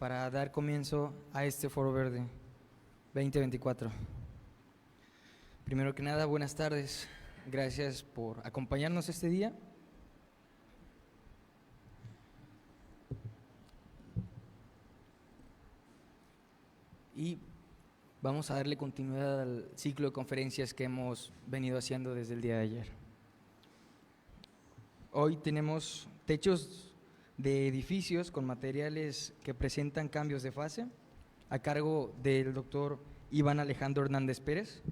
para dar comienzo a este Foro Verde 2024. Primero que nada, buenas tardes. Gracias por acompañarnos este día. Y vamos a darle continuidad al ciclo de conferencias que hemos venido haciendo desde el día de ayer. Hoy tenemos techos de edificios con materiales que presentan cambios de fase, a cargo del doctor Iván Alejandro Hernández Pérez.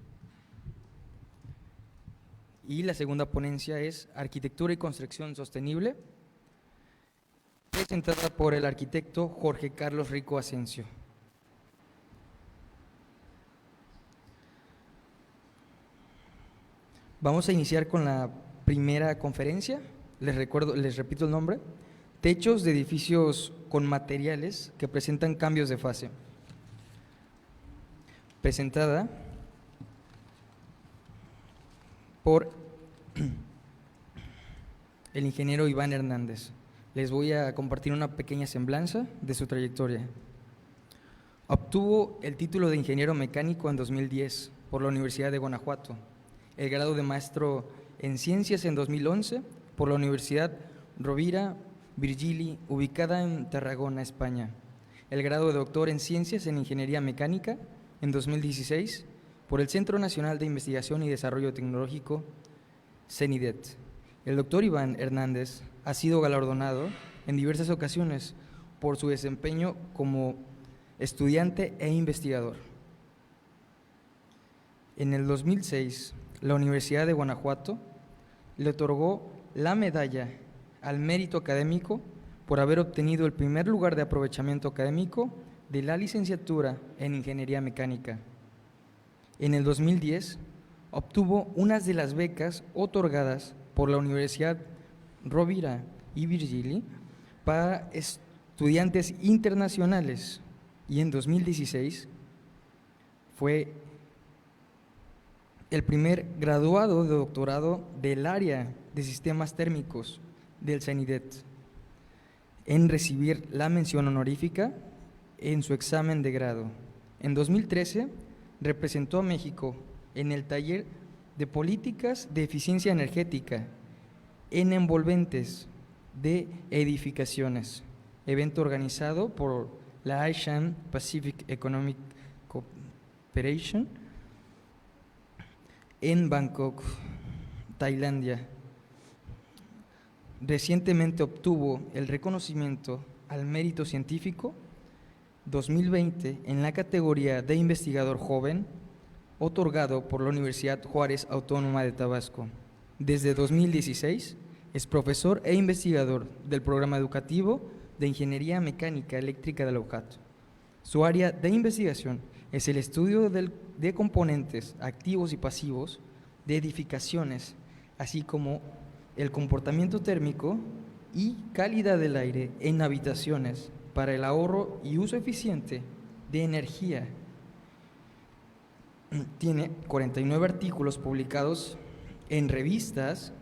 Y la segunda ponencia es Arquitectura y Construcción Sostenible, presentada por el arquitecto Jorge Carlos Rico Asensio. Vamos a iniciar con la primera conferencia. Les repito el nombre: Techos de edificios con materiales que presentan cambios de fase. Presentada por el ingeniero Iván Hernández. Les voy a compartir una pequeña semblanza de su trayectoria. Obtuvo el título de ingeniero mecánico en 2010 por la Universidad de Guanajuato, el grado de maestro en ciencias en 2011 por la Universidad Rovira Virgili, ubicada en Tarragona, España, el grado de doctor en ciencias en ingeniería mecánica en 2016 por el Centro Nacional de Investigación y Desarrollo Tecnológico, CENIDET. El doctor Iván Hernández ha sido galardonado en diversas ocasiones por su desempeño como estudiante e investigador. En el 2006, la Universidad de Guanajuato le otorgó la medalla al mérito académico por haber obtenido el primer lugar de aprovechamiento académico de la licenciatura en Ingeniería Mecánica. En el 2010, obtuvo unas de las becas otorgadas por la Universidad Rovira y Virgili para estudiantes internacionales, y en 2016 fue el primer graduado de doctorado del área de sistemas térmicos del CENIDET en recibir la mención honorífica en su examen de grado. En 2013 representó a México en el taller de políticas de eficiencia energética en envolventes de edificaciones, evento organizado por la ASEAN Pacific Economic Cooperation en Bangkok, Tailandia. Recientemente obtuvo el reconocimiento al mérito científico 2020 en la categoría de investigador joven, otorgado por la Universidad Juárez Autónoma de Tabasco. Desde 2016 es profesor e investigador del programa educativo de Ingeniería Mecánica Eléctrica de la UJAT. Su área de investigación es el estudio de componentes activos y pasivos de edificaciones, así como el comportamiento térmico y calidad del aire en habitaciones para el ahorro y uso eficiente de energía. Tiene 49 artículos publicados en revistas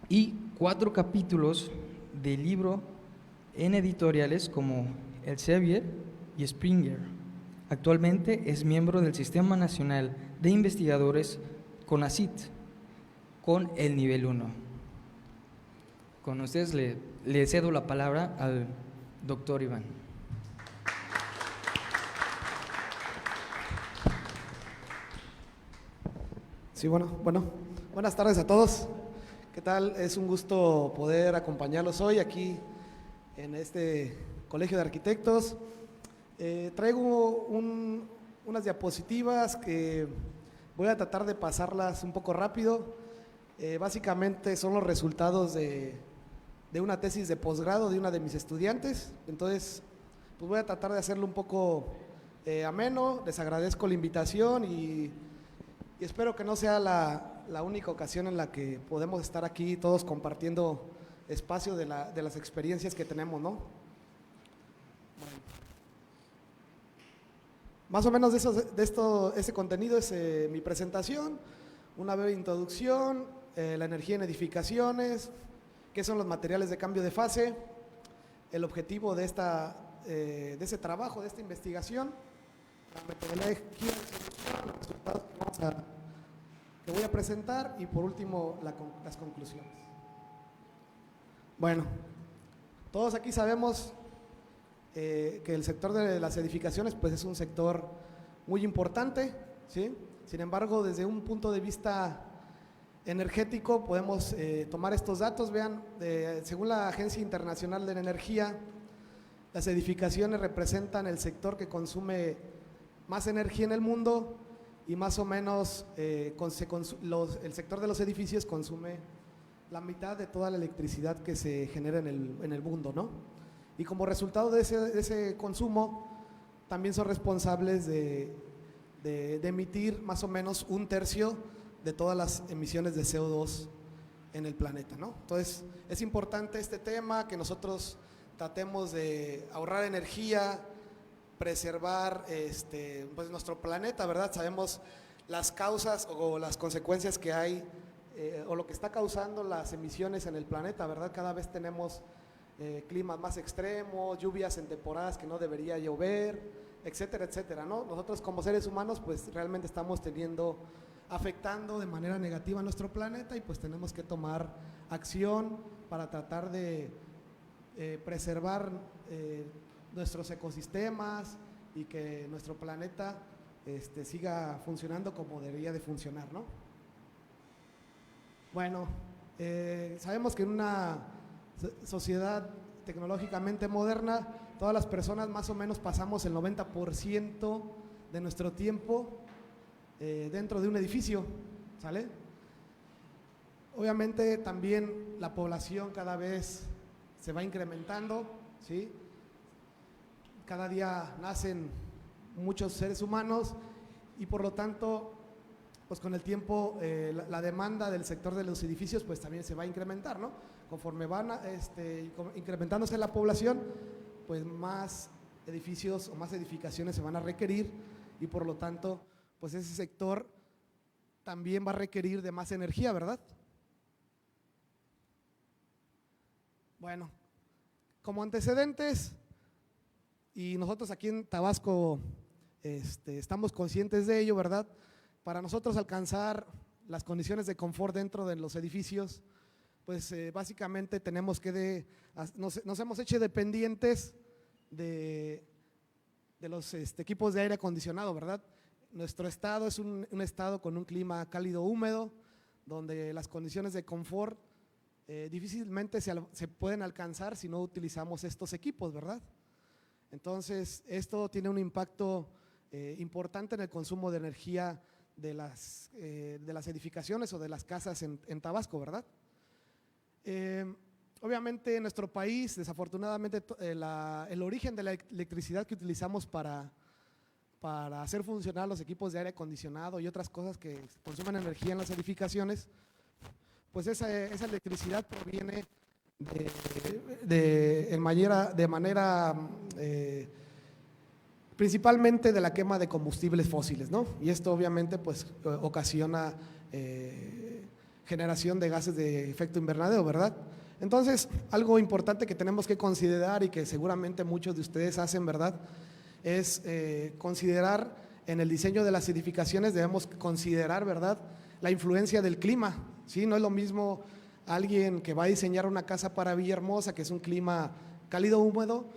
y 4 capítulos de libro en editoriales como Elsevier y Springer. Actualmente es miembro del Sistema Nacional de Investigadores CONACYT, con el nivel 1. Con ustedes le cedo la palabra al doctor Iván. Sí, buenas tardes a todos. ¿Qué tal? Es un gusto poder acompañarlos hoy aquí en este Colegio de Arquitectos. Traigo unas diapositivas que voy a tratar de pasarlas un poco rápido. Básicamente son los resultados de una tesis de posgrado de una de mis estudiantes. Entonces, pues voy a tratar de hacerlo un poco ameno. Les agradezco la invitación y espero que no sea la única ocasión en la que podemos estar aquí todos compartiendo espacio de las experiencias que tenemos, ¿no? Bueno. Más o menos ese contenido es mi presentación, una breve introducción, la energía en edificaciones, qué son los materiales de cambio de fase, el objetivo de esta de ese trabajo, de esta investigación, la metodología de solución, los resultados que voy a presentar y por último las conclusiones. Bueno, todos aquí sabemos que el sector de las edificaciones pues es un sector muy importante, ¿sí? Sin embargo, desde un punto de vista energético podemos tomar estos datos. Vean, según la Agencia Internacional de la Energía, las edificaciones representan el sector que consume más energía en el mundo y más o menos el sector de los edificios consume la mitad de toda la electricidad que se genera en el mundo, ¿no? Y como resultado de ese consumo, también son responsables de emitir más o menos 1/3 de todas las emisiones de CO2 en el planeta, ¿no? Entonces, es importante este tema, que nosotros tratemos de ahorrar energía, preservar pues nuestro planeta, ¿verdad? Sabemos las causas o las consecuencias que hay o lo que está causando las emisiones en el planeta, ¿verdad? Cada vez tenemos climas más extremos, lluvias en temporadas que no debería llover, etcétera, etcétera, ¿no? Nosotros como seres humanos pues realmente estamos afectando de manera negativa a nuestro planeta y pues tenemos que tomar acción para tratar de preservar nuestros ecosistemas y que nuestro planeta siga funcionando como debería de funcionar, ¿no? Bueno, sabemos que en una sociedad tecnológicamente moderna, todas las personas más o menos pasamos el 90% de nuestro tiempo dentro de un edificio, ¿sale? Obviamente también la población cada vez se va incrementando, ¿sí? Cada día nacen muchos seres humanos y por lo tanto, pues con el tiempo la demanda del sector de los edificios pues también se va a incrementar, ¿no? Conforme van incrementándose la población, pues más edificios o más edificaciones se van a requerir y por lo tanto, pues ese sector también va a requerir de más energía, ¿verdad? Bueno, como antecedentes, y nosotros aquí en Tabasco estamos conscientes de ello, ¿verdad? Para nosotros alcanzar las condiciones de confort dentro de los edificios, pues básicamente nos hemos hecho dependientes de los equipos de aire acondicionado, ¿verdad? Nuestro estado es un estado con un clima cálido húmedo, donde las condiciones de confort difícilmente se pueden alcanzar si no utilizamos estos equipos, ¿verdad? Entonces, esto tiene un impacto importante en el consumo de energía de las edificaciones o de las casas en Tabasco, ¿verdad? Obviamente en nuestro país, desafortunadamente, el origen de la electricidad que utilizamos para hacer funcionar los equipos de aire acondicionado y otras cosas que consumen energía en las edificaciones, pues esa electricidad proviene de manera principalmente de la quema de combustibles fósiles, ¿no? Y esto obviamente pues ocasiona generación de gases de efecto invernadero, ¿verdad? Entonces, algo importante que tenemos que considerar y que seguramente muchos de ustedes hacen, ¿verdad? Es considerar en el diseño de las edificaciones, debemos considerar, ¿verdad?, la influencia del clima, ¿sí? No es lo mismo alguien que va a diseñar una casa para Villahermosa, que es un clima cálido húmedo,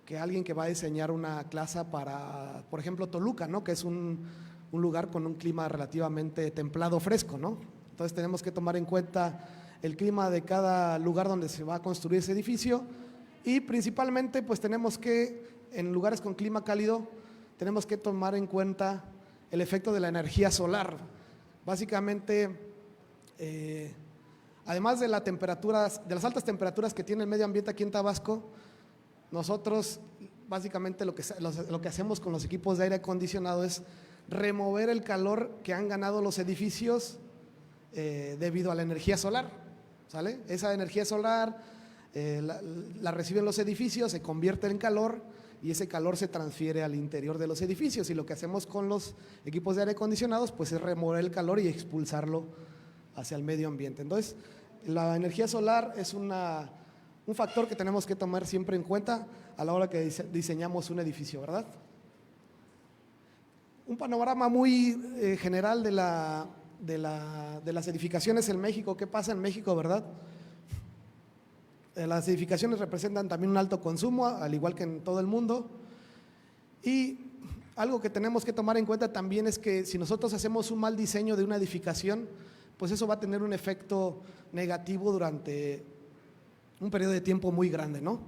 que alguien que va a diseñar una casa para, por ejemplo, Toluca, ¿no?, que es un lugar con un clima relativamente templado fresco, ¿no? Entonces tenemos que tomar en cuenta el clima de cada lugar donde se va a construir ese edificio y principalmente pues tenemos que, en lugares con clima cálido, tenemos que tomar en cuenta el efecto de la energía solar. Básicamente, además de las altas temperaturas que tiene el medio ambiente aquí en Tabasco, nosotros básicamente lo que hacemos con los equipos de aire acondicionado es remover el calor que han ganado los edificios debido a la energía solar, ¿sale? Esa energía solar la reciben los edificios, se convierte en calor y ese calor se transfiere al interior de los edificios y lo que hacemos con los equipos de aire acondicionados pues es remover el calor y expulsarlo hacia el medio ambiente. Entonces, la energía solar es una un factor que tenemos que tomar siempre en cuenta a la hora que diseñamos un edificio, ¿verdad? Un panorama muy general de las edificaciones en México. ¿Qué pasa en México, verdad? Las edificaciones representan también un alto consumo, al igual que en todo el mundo. Y algo que tenemos que tomar en cuenta también es que si nosotros hacemos un mal diseño de una edificación, pues eso va a tener un efecto negativo durante un periodo de tiempo muy grande, ¿no?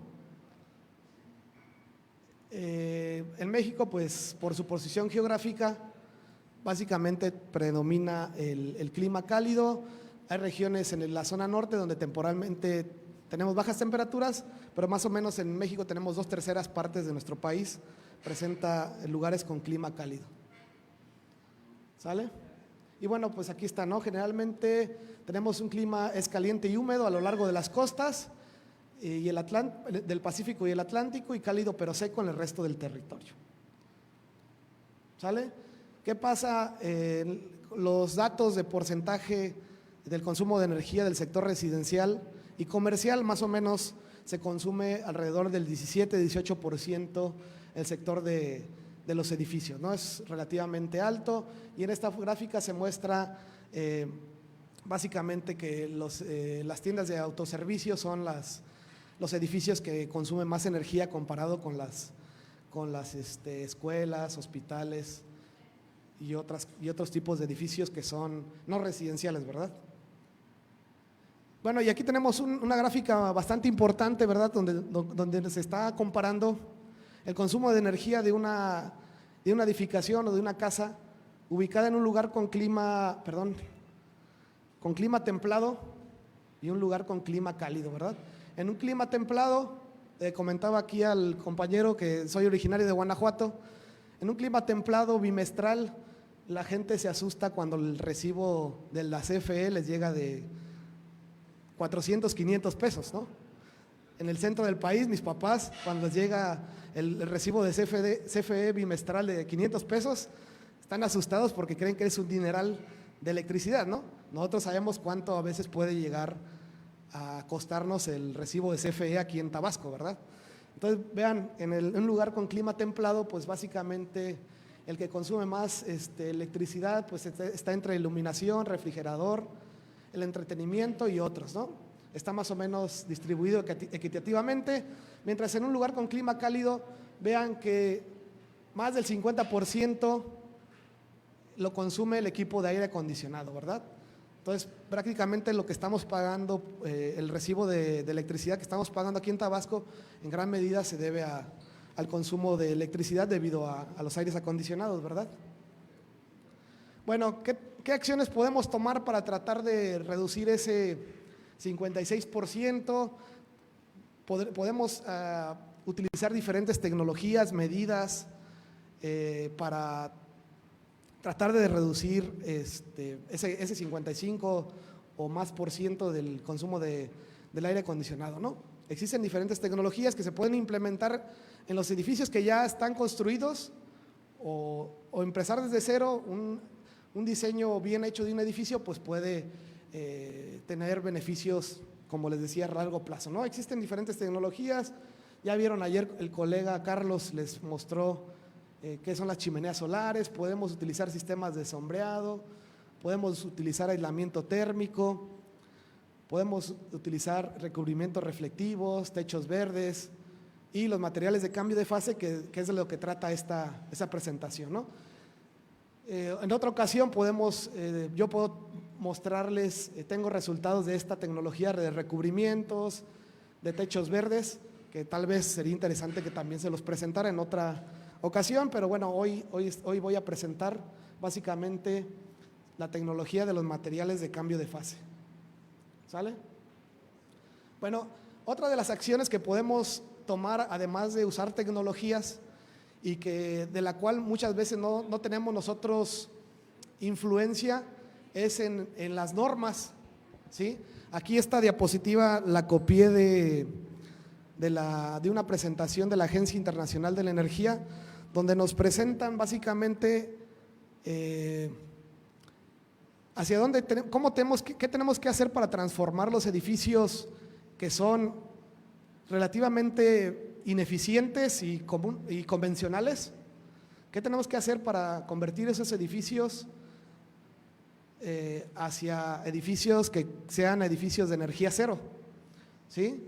En México, pues por su posición geográfica, básicamente predomina el clima cálido. Hay regiones en la zona norte donde temporalmente tenemos bajas temperaturas, pero más o menos en México tenemos 2/3 partes de nuestro país presenta lugares con clima cálido. ¿Sale? Y bueno, pues aquí está, ¿no? Generalmente tenemos un clima es caliente y húmedo a lo largo de las costas y del Pacífico y el Atlántico, y cálido pero seco en el resto del territorio. ¿Sale? ¿Qué pasa? Los datos de porcentaje del consumo de energía del sector residencial y comercial, más o menos se consume alrededor del 17-18% el sector de los edificios, ¿no? Es relativamente alto, y en esta gráfica se muestra básicamente que las tiendas de autoservicio son los edificios que consumen más energía comparado con las escuelas, hospitales y otros tipos de edificios que son no residenciales, ¿verdad? Bueno, y aquí tenemos una gráfica bastante importante, ¿verdad? Donde se está comparando el consumo de energía de una edificación o de una casa ubicada en un lugar con clima templado y un lugar con clima cálido, ¿verdad? En un clima templado, comentaba aquí al compañero que soy originario de Guanajuato, en un clima templado bimestral, la gente se asusta cuando el recibo de la CFE les llega de 400, 500 pesos, ¿no? En el centro del país, mis papás, cuando les llega el recibo de CFE bimestral de 500 pesos, están asustados porque creen que es un dineral de electricidad, ¿no? Nosotros sabemos cuánto a veces puede llegar a costarnos el recibo de CFE aquí en Tabasco, ¿verdad? Entonces, vean, en un lugar con clima templado, pues básicamente el que consume más electricidad, pues está entre iluminación, refrigerador, el entretenimiento y otros, ¿no? Está más o menos distribuido equitativamente, mientras en un lugar con clima cálido, vean que más del 50% lo consume el equipo de aire acondicionado, ¿verdad? Entonces, prácticamente lo que estamos pagando, el recibo de electricidad que estamos pagando aquí en Tabasco, en gran medida se debe al consumo de electricidad debido a los aires acondicionados, ¿verdad? Bueno, ¿qué acciones podemos tomar para tratar de reducir ese 56%? Podemos utilizar diferentes tecnologías, medidas para tratar de reducir ese 55 o más por ciento del consumo del aire acondicionado, ¿no? Existen diferentes tecnologías que se pueden implementar en los edificios que ya están construidos o empezar desde cero. Un diseño bien hecho de un edificio pues puede tener beneficios, como les decía, a largo plazo, ¿no? Existen diferentes tecnologías. Ya vieron ayer, el colega Carlos les mostró qué son las chimeneas solares. Podemos utilizar sistemas de sombreado, podemos utilizar aislamiento térmico, podemos utilizar recubrimientos reflectivos, techos verdes y los materiales de cambio de fase, que es de lo que trata esa presentación, ¿no? En otra ocasión yo puedo mostrarles, tengo resultados de esta tecnología de recubrimientos, de techos verdes, que tal vez sería interesante que también se los presentara en otra ocasión, pero bueno, hoy voy a presentar básicamente la tecnología de los materiales de cambio de fase. ¿Sale? Bueno, otra de las acciones que podemos tomar, además de usar tecnologías y de la cual muchas veces no tenemos nosotros influencia, es en las normas, ¿sí? Aquí esta diapositiva la copié de una presentación de la Agencia Internacional de la Energía, donde nos presentan básicamente hacia dónde, qué tenemos que hacer para transformar los edificios que son relativamente ineficientes y convencionales. ¿Qué tenemos que hacer para convertir esos edificios hacia edificios que sean edificios de energía cero? ¿Sí?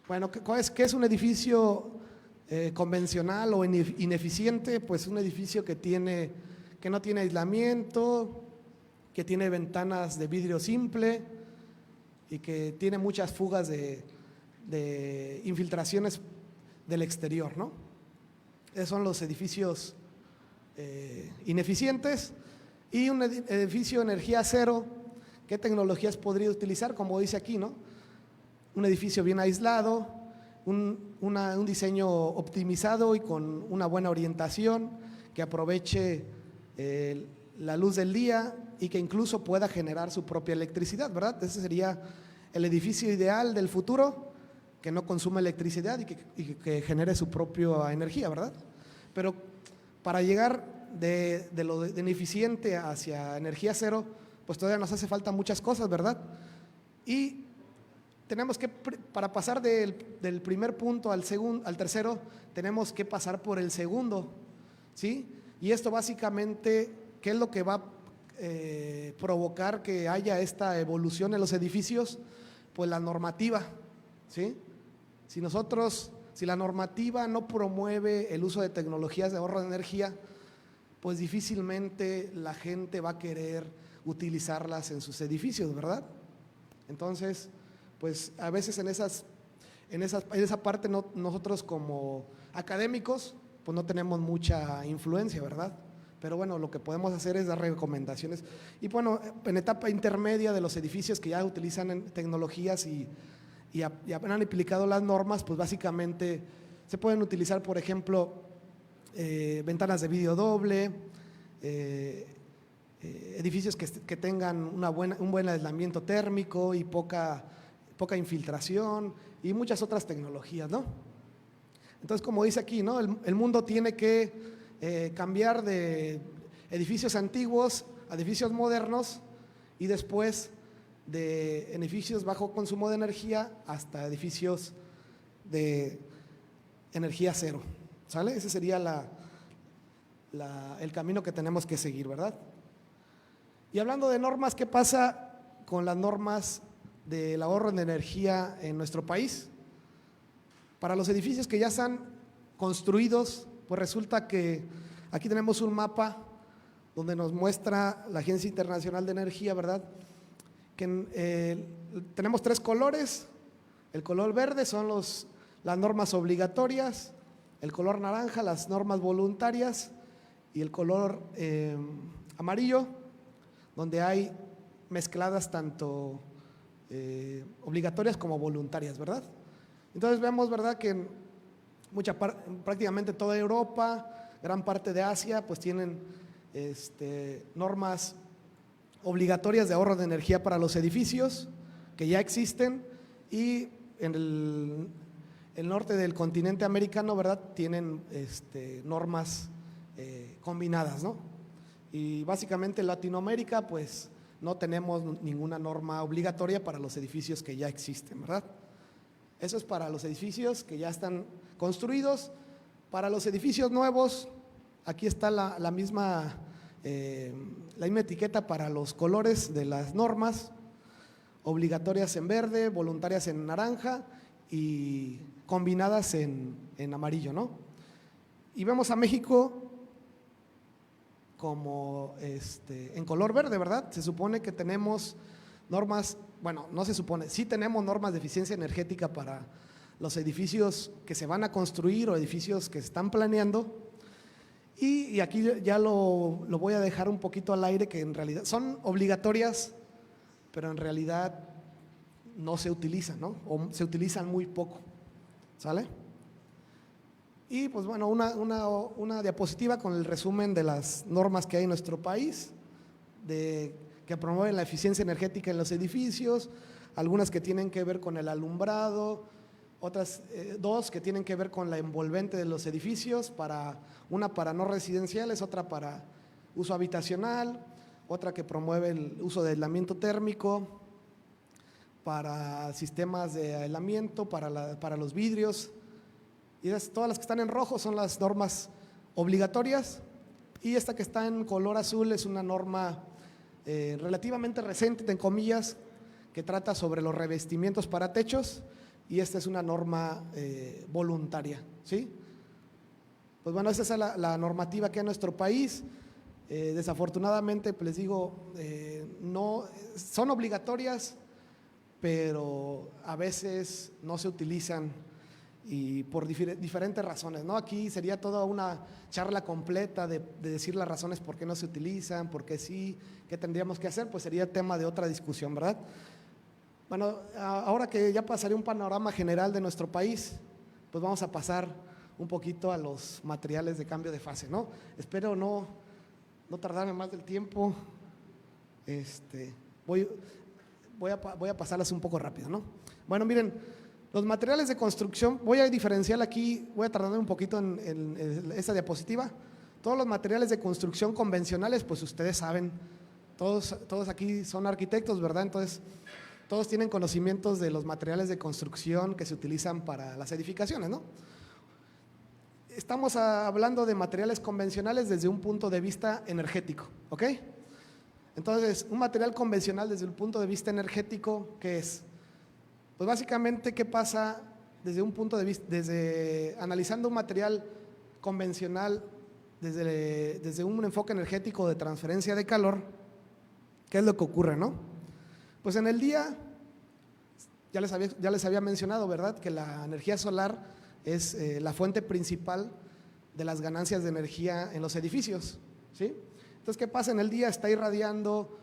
Bueno, ¿qué es un edificio convencional o ineficiente? Pues un edificio que no tiene aislamiento, que tiene ventanas de vidrio simple y que tiene muchas fugas de infiltraciones del exterior, ¿no? Esos son los edificios ineficientes. Y un edificio de energía cero, ¿qué tecnologías podría utilizar? Como dice aquí, ¿no? Un edificio bien aislado, un diseño optimizado y con una buena orientación, que aproveche la luz del día y que incluso pueda generar su propia electricidad, ¿verdad? Ese sería el edificio ideal del futuro, que no consume electricidad y que genere su propia energía, ¿verdad? Pero para llegar de lo ineficiente hacia energía cero, pues todavía nos hace falta muchas cosas, ¿verdad? Y tenemos que, para pasar del primer punto al tercero, tenemos que pasar por el segundo, ¿sí? Y esto básicamente, ¿qué es lo que va a provocar que haya esta evolución en los edificios? Pues la normativa, ¿sí? Si la normativa no promueve el uso de tecnologías de ahorro de energía, pues difícilmente la gente va a querer utilizarlas en sus edificios, ¿verdad? Entonces, pues a veces en esa parte nosotros como académicos, pues no tenemos mucha influencia, ¿verdad? Pero bueno, lo que podemos hacer es dar recomendaciones. Y bueno, en etapa intermedia de los edificios que ya utilizan tecnologías y han aplicado las normas, pues básicamente se pueden utilizar, por ejemplo, ventanas de vidrio doble, edificios que tengan un buen aislamiento térmico y poca infiltración y muchas otras tecnologías, ¿no? Entonces, como dice aquí, ¿no? El mundo tiene que cambiar de edificios antiguos a edificios modernos y después de edificios bajo consumo de energía hasta edificios de energía cero, ¿sale? Ese sería el camino que tenemos que seguir, ¿verdad? Y hablando de normas, ¿qué pasa con las normas del ahorro de energía en nuestro país? Para los edificios que ya están construidos, pues resulta que aquí tenemos un mapa donde nos muestra la Agencia Internacional de Energía, ¿verdad? Que tenemos 3 colores. El color verde son las normas obligatorias, el color naranja las normas voluntarias y el color amarillo, donde hay mezcladas tanto obligatorias como voluntarias, ¿verdad? Entonces vemos, ¿verdad?, que en prácticamente toda Europa, gran parte de Asia, pues tienen normas obligatorias de ahorro de energía para los edificios que ya existen, y en el norte del continente americano, ¿verdad?, tienen normas combinadas, ¿no? Y básicamente en Latinoamérica pues no tenemos ninguna norma obligatoria para los edificios que ya existen, ¿verdad? Eso es para los edificios que ya están construidos. Para los edificios nuevos, aquí está la misma etiqueta para los colores de las normas, obligatorias en verde, voluntarias en naranja y combinadas en amarillo, ¿no? Y vemos a México como en color verde, ¿verdad? Se supone que tenemos normas, bueno, no se supone, sí tenemos normas de eficiencia energética para los edificios que se van a construir o edificios que se están planeando. Y aquí ya lo voy a dejar un poquito al aire, que en realidad son obligatorias, pero en realidad no se utilizan, ¿no? O se utilizan muy poco, ¿sale? Y pues bueno, una diapositiva con el resumen de las normas que hay en nuestro país, que promueven la eficiencia energética en los edificios, algunas que tienen que ver con el alumbrado, otras 2 que tienen que ver con la envolvente de los edificios, una para no residenciales, otra para uso habitacional, otra que promueve el uso de aislamiento térmico, para sistemas de aislamiento, para los vidrios. Y todas las que están en rojo son las normas obligatorias, y esta que está en color azul es una norma relativamente reciente, en comillas, que trata sobre los revestimientos para techos, y esta es una norma voluntaria, ¿sí? Pues bueno, esa es la normativa que hay en nuestro país. Desafortunadamente, pues les digo, no son obligatorias, pero a veces no se utilizan, y por diferentes razones, ¿no? Aquí sería toda una charla completa de decir las razones por qué no se utilizan, por qué sí, qué tendríamos que hacer, pues sería tema de otra discusión, ¿verdad? Bueno, ahora que ya pasaré un panorama general de nuestro país, pues vamos a pasar un poquito a los materiales de cambio de fase, ¿no? Espero no tardarme más del tiempo. Voy a pasarlas un poco rápido, ¿no? Bueno, miren, los materiales de construcción, voy a diferenciar aquí, voy a tardarme un poquito en esta diapositiva. Todos los materiales de construcción convencionales, pues ustedes saben, todos aquí son arquitectos, ¿verdad? Entonces, todos tienen conocimientos de los materiales de construcción que se utilizan para las edificaciones, ¿no? Estamos hablando de materiales convencionales desde un punto de vista energético, ¿ok? Entonces, un material convencional desde el punto de vista energético, ¿qué es? Pues básicamente, ¿qué pasa desde un punto de vista, analizando un material convencional desde un enfoque energético de transferencia de calor? ¿Qué es lo que ocurre, no? Pues en el día, ya les había mencionado, ¿verdad?, que la energía solar es la fuente principal de las ganancias de energía en los edificios, ¿sí? Entonces, ¿qué pasa? En el día está irradiando,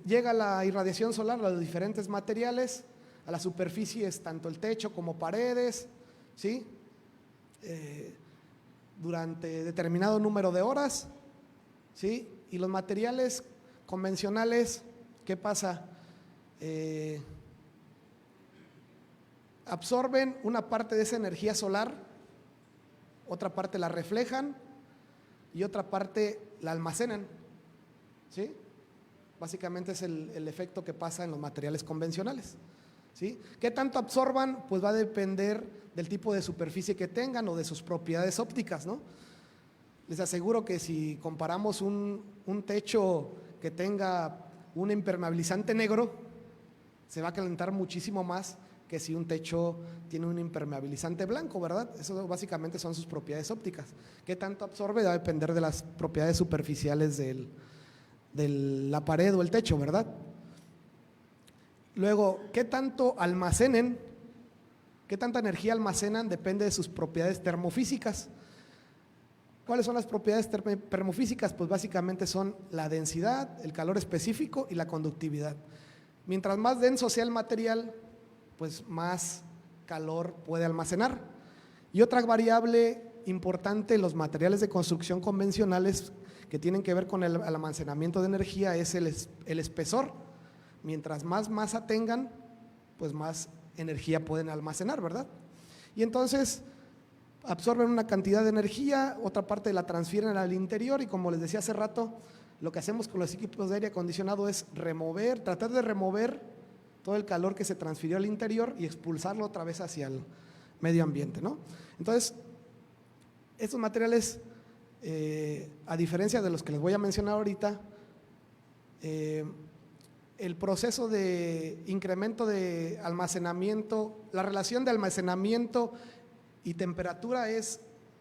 llega la irradiación solar a los diferentes materiales, a las superficies, tanto el techo como paredes, ¿sí? Durante determinado número de horas, ¿sí? Y los materiales convencionales, ¿qué pasa? Absorben una parte de esa energía solar, otra parte la reflejan y otra parte la almacenan, ¿sí? Básicamente es el efecto que pasa en los materiales convencionales, ¿sí? ¿Qué tanto absorban? Pues va a depender del tipo de superficie que tengan o de sus propiedades ópticas, ¿no? Les aseguro que si comparamos un techo que tenga un impermeabilizante negro, se va a calentar muchísimo más que si un techo tiene un impermeabilizante blanco, ¿verdad? Eso básicamente son sus propiedades ópticas. ¿Qué tanto absorbe? Va a depender de las propiedades superficiales de la pared o el techo, ¿verdad? Luego, ¿qué tanto almacenen? ¿Qué tanta energía almacenan? Depende de sus propiedades termofísicas. ¿Cuáles son las propiedades termofísicas? Pues básicamente son la densidad, el calor específico y la conductividad. Mientras más denso sea el material, pues más calor puede almacenar. Y otra variable importante en los materiales de construcción convencionales que tienen que ver con el almacenamiento de energía es el espesor. Mientras más masa tengan, pues más energía pueden almacenar, ¿verdad? Y entonces absorben una cantidad de energía, otra parte la transfieren al interior, y como les decía hace rato, lo que hacemos con los equipos de aire acondicionado es tratar de remover todo el calor que se transfirió al interior y expulsarlo otra vez hacia el medio ambiente, ¿no? Entonces, estos materiales, a diferencia de los que les voy a mencionar ahorita, el proceso de incremento de almacenamiento, la relación de almacenamiento y temperatura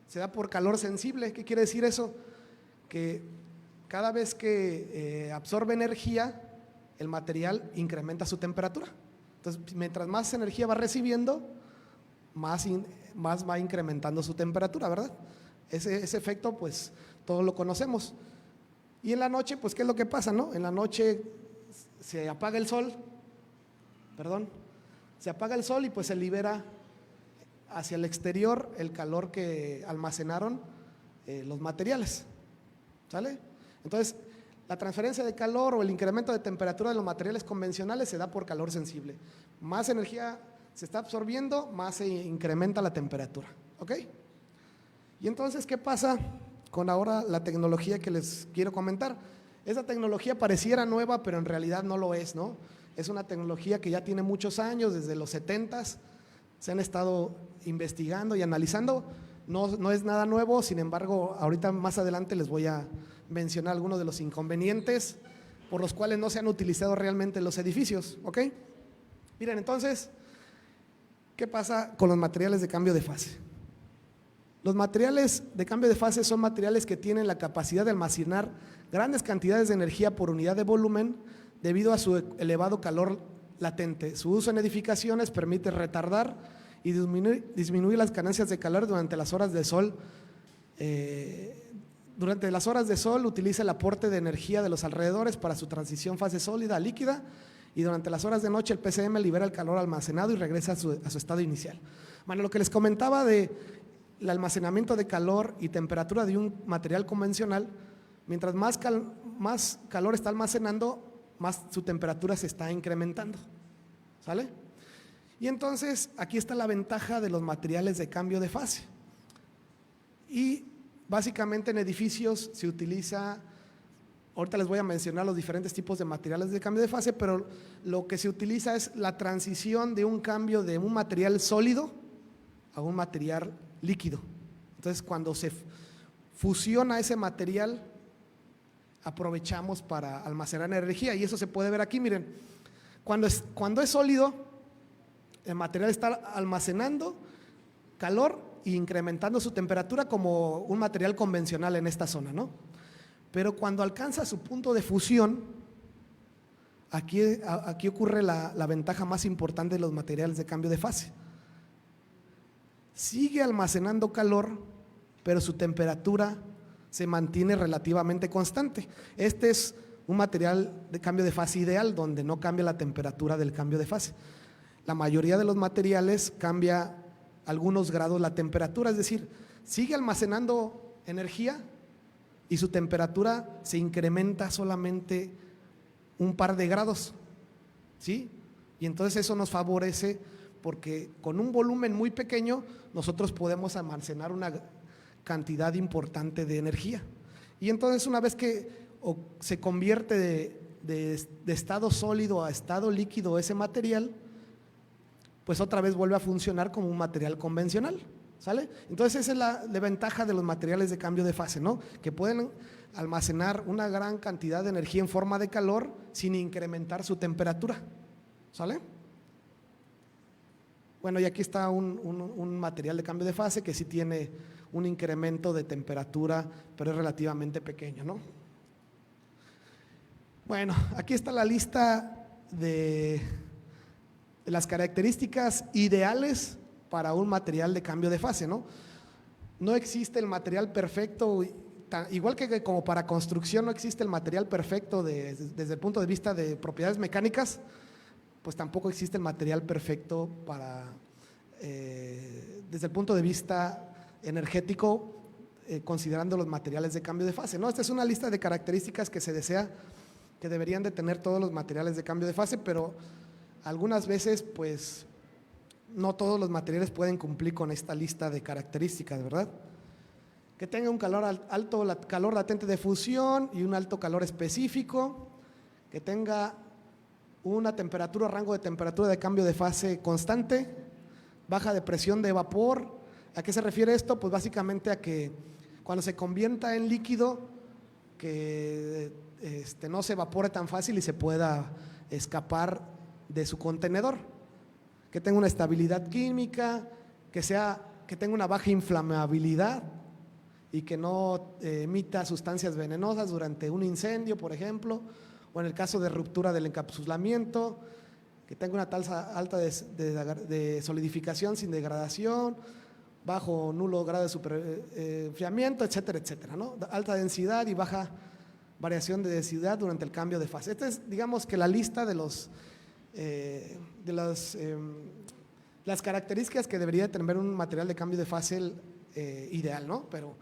se da por calor sensible. ¿Qué quiere decir eso? Que cada vez que absorbe energía, el material incrementa su temperatura. Entonces, mientras más energía va recibiendo, más va incrementando su temperatura, ¿verdad? Ese efecto, pues, todos lo conocemos. Y en la noche, pues, ¿qué es lo que pasa, no? En la noche se apaga el sol, y pues se libera hacia el exterior el calor que almacenaron los materiales, ¿sale? Entonces, la transferencia de calor o el incremento de temperatura de los materiales convencionales se da por calor sensible. Más energía se está absorbiendo, más se incrementa la temperatura, ¿ok? Y entonces, ¿qué pasa con ahora la tecnología que les quiero comentar? Esa tecnología pareciera nueva, pero en realidad no lo es, ¿no? Es una tecnología que ya tiene muchos años, desde los 70s, se han estado investigando y analizando. No es nada nuevo, sin embargo, ahorita más adelante les voy a mencionar algunos de los inconvenientes por los cuales no se han utilizado realmente los edificios, ¿ok? Miren, entonces, ¿qué pasa con los materiales de cambio de fase? Los materiales de cambio de fase son materiales que tienen la capacidad de almacenar grandes cantidades de energía por unidad de volumen debido a su elevado calor latente. Su uso en edificaciones permite retardar y disminuir las ganancias de calor durante las horas de sol. Durante las horas de sol utiliza el aporte de energía de los alrededores para su transición fase sólida a líquida, y durante las horas de noche el PCM libera el calor almacenado y regresa a su estado inicial. Bueno, lo que les comentaba de el almacenamiento de calor y temperatura de un material convencional, mientras más calor está almacenando, más su temperatura se está incrementando, ¿sale? Y entonces aquí está la ventaja de los materiales de cambio de fase. Y básicamente en edificios se utiliza, ahorita les voy a mencionar los diferentes tipos de materiales de cambio de fase, pero lo que se utiliza es la transición de un cambio de un material sólido a un material líquido. Entonces, cuando se fusiona ese material, aprovechamos para almacenar energía, y eso se puede ver aquí. Miren, cuando es sólido, el material está almacenando calor e incrementando su temperatura como un material convencional en esta zona, ¿no? Pero cuando alcanza su punto de fusión, aquí ocurre la ventaja más importante de los materiales de cambio de fase. Sigue almacenando calor, pero su temperatura se mantiene relativamente constante. Este es un material de cambio de fase ideal, donde no cambia la temperatura del cambio de fase. La mayoría de los materiales cambia algunos grados la temperatura, es decir, sigue almacenando energía y su temperatura se incrementa solamente un par de grados, ¿sí? Y entonces eso nos favorece, porque con un volumen muy pequeño nosotros podemos almacenar una cantidad importante de energía. Y entonces, una vez que se convierte de estado sólido a estado líquido ese material, pues otra vez vuelve a funcionar como un material convencional, ¿sale? Entonces esa es la ventaja de los materiales de cambio de fase, ¿no? Que pueden almacenar una gran cantidad de energía en forma de calor sin incrementar su temperatura, ¿sale? Bueno, y aquí está un material de cambio de fase que sí tiene un incremento de temperatura, pero es relativamente pequeño, ¿no? Bueno, aquí está la lista de las características ideales para un material de cambio de fase, ¿no? No existe el material perfecto, igual que como para construcción no existe el material perfecto desde el punto de vista de propiedades mecánicas, pues tampoco existe el material perfecto desde el punto de vista energético, considerando los materiales de cambio de fase, ¿no? Esta es una lista de características que se desea que deberían de tener todos los materiales de cambio de fase, pero algunas veces pues no todos los materiales pueden cumplir con esta lista de características, ¿verdad? Que tenga un calor latente de fusión y un alto calor específico, que tenga una temperatura, rango de temperatura de cambio de fase constante, baja de presión de vapor. ¿A qué se refiere esto? Pues básicamente a que cuando se convierta en líquido, que no se evapore tan fácil y se pueda escapar de su contenedor, que tenga una estabilidad química, que tenga una baja inflamabilidad y que no emita sustancias venenosas durante un incendio, por ejemplo, o en el caso de ruptura del encapsulamiento, que tenga una tasa alta de solidificación sin degradación, bajo o nulo grado de enfriamiento, etcétera, etcétera, ¿no? Alta densidad y baja variación de densidad durante el cambio de fase. Esta es, digamos, que la lista de las características que debería tener un material de cambio de fase ideal, ¿no? Pero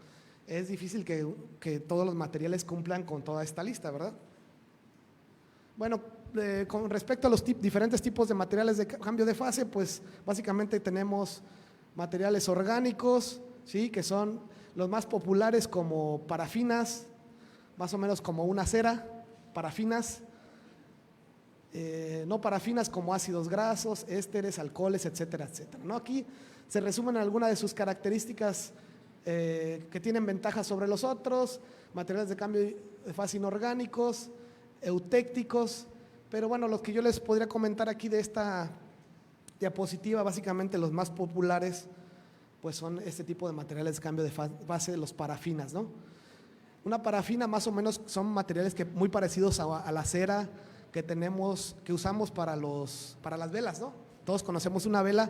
es difícil que todos los materiales cumplan con toda esta lista, ¿verdad? Bueno, con respecto a los diferentes tipos de materiales de cambio de fase, pues básicamente tenemos materiales orgánicos, ¿sí? Que son los más populares, como parafinas, más o menos como una cera, parafinas. no parafinas como ácidos grasos, ésteres, alcoholes, etcétera, etcétera, ¿no? Aquí se resumen algunas de sus características que tienen ventajas sobre los otros: materiales de cambio de fase inorgánicos, eutécticos. Pero bueno, los que yo les podría comentar aquí de esta diapositiva, básicamente los más populares, pues son este tipo de materiales de cambio de fase, de los parafinas, ¿no? Una parafina más o menos son materiales que muy parecidos a la cera que tenemos, que usamos para las velas, ¿no? Todos conocemos una vela,